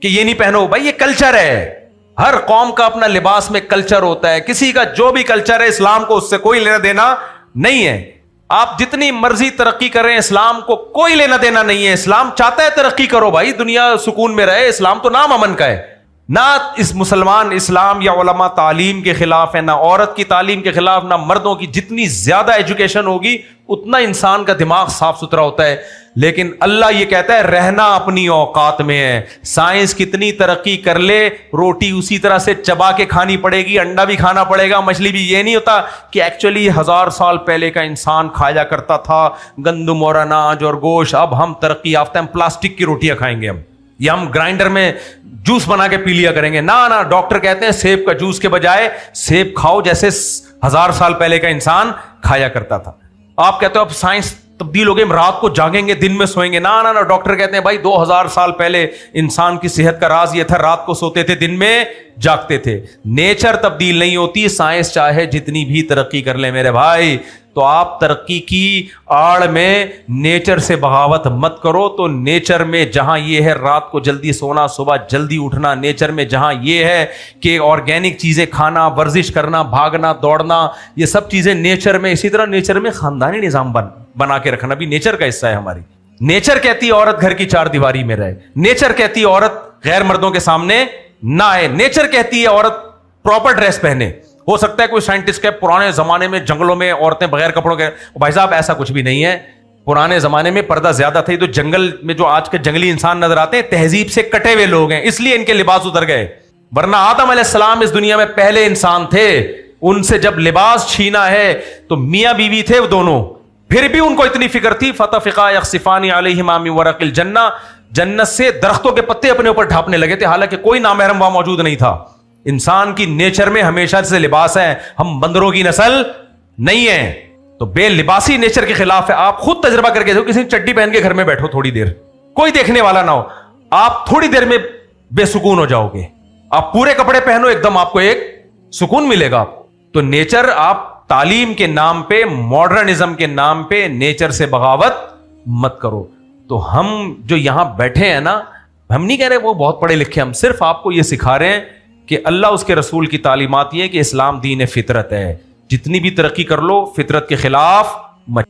کہ یہ نہیں پہنو؟ بھائی یہ کلچر ہے, ہر قوم کا اپنا لباس میں کلچر ہوتا ہے, کسی کا جو بھی کلچر ہے اسلام کو اس سے کوئی لینا دینا نہیں ہے. آپ جتنی مرضی ترقی کریں اسلام کو کوئی لینا دینا نہیں ہے. اسلام چاہتا ہے ترقی کرو بھائی, دنیا سکون میں رہے. اسلام تو نام امن کا ہے. نہ اس مسلمان اسلام یا علماء تعلیم کے خلاف ہے, نہ عورت کی تعلیم کے خلاف, نہ مردوں کی. جتنی زیادہ ایجوکیشن ہوگی اتنا انسان کا دماغ صاف ستھرا ہوتا ہے. لیکن اللہ یہ کہتا ہے رہنا اپنی اوقات میں ہے. سائنس کتنی ترقی کر لے, روٹی اسی طرح سے چبا کے کھانی پڑے گی, انڈا بھی کھانا پڑے گا, مچھلی بھی. یہ نہیں ہوتا کہ ایکچولی 1000 سال پہلے کا انسان کھایا کرتا تھا گندم اور اناج اور گوشت, اب ہم ترقی یافتہ, ہم پلاسٹک کی روٹیاں کھائیں گے, یا ہم گرائنڈر میں جوس بنا کے پی لیا کریں گے. نہ ڈاکٹر کہتے ہیں سیب کا جوس کے بجائے سیب کھاؤ جیسے 1000 سال پہلے کا انسان کھایا کرتا تھا. آپ کہتے ہو اب سائنس تبدیل ہو گئی, رات کو جاگیں گے دن میں سوئیں گے. نہ ڈاکٹر کہتے ہیں بھائی 2000 سال پہلے انسان کی صحت کا راز یہ تھا رات کو سوتے تھے دن میں جاگتے تھے. نیچر تبدیل نہیں ہوتی, سائنس چاہے جتنی بھی ترقی کر لے میرے بھائی. تو آپ ترقی کی آڑ میں نیچر سے بغاوت مت کرو. تو نیچر میں جہاں یہ ہے رات کو جلدی سونا صبح جلدی اٹھنا, نیچر میں جہاں یہ ہے کہ آرگینک چیزیں کھانا, ورزش کرنا, بھاگنا دوڑنا, یہ سب چیزیں نیچر میں. اسی طرح نیچر میں خاندانی نظام بنا کے رکھنا بھی نیچر کا حصہ ہے ہماری. نیچر کہتی ہے عورت گھر کی 4 دیواری میں رہے, نیچر کہتی ہے عورت غیر مردوں کے سامنے نہ آئے, نیچر کہتی ہے عورت پراپر ڈریس پہنے. ہو سکتا ہے کوئی سائنٹسٹ کہ پرانے زمانے میں جنگلوں میں عورتیں بغیر کپڑوں کے, بھائی صاحب ایسا کچھ بھی نہیں ہے. پرانے زمانے میں پردہ زیادہ تھا. تو جنگل میں جو آج کے جنگلی انسان نظر آتے ہیں تہذیب سے کٹے ہوئے لوگ ہیں, اس لیے ان کے لباس اتر گئے. ورنہ آدم علیہ السلام اس دنیا میں پہلے انسان تھے, ان سے جب لباس چھینا ہے تو میاں بیوی تھے وہ دونوں, پھر بھی ان کو اتنی فکر تھی. فتفقا یخصفان علیہما من ورق الجنہ, جنت سے درختوں کے پتے اپنے اوپر ڈھانپنے لگے تھے, حالانکہ کوئی نامحرم وہاں موجود نہیں تھا. انسان کی نیچر میں ہمیشہ سے لباس ہے, ہم بندروں کی نسل نہیں ہے. تو بے لباسی نیچر کے خلاف ہے. آپ خود تجربہ کر کے دیکھو, کسی چڈی پہن کے گھر میں بیٹھو تھوڑی دیر, کوئی دیکھنے والا نہ ہو, آپ تھوڑی دیر میں بے سکون ہو جاؤ گے. آپ پورے کپڑے پہنو ایک دم آپ کو ایک سکون ملے گا. تو نیچر, آپ تعلیم کے نام پہ, ماڈرنزم کے نام پہ نیچر سے بغاوت مت کرو. تو ہم جو یہاں بیٹھے ہیں نا, ہم نہیں کہہ رہے وہ بہت پڑھے لکھے, ہم صرف آپ کو یہ سکھا رہے ہیں کہ اللہ اس کے رسول کی تعلیمات یہ ہے کہ اسلام دین فطرت ہے. جتنی بھی ترقی کر لو فطرت کے خلاف مت.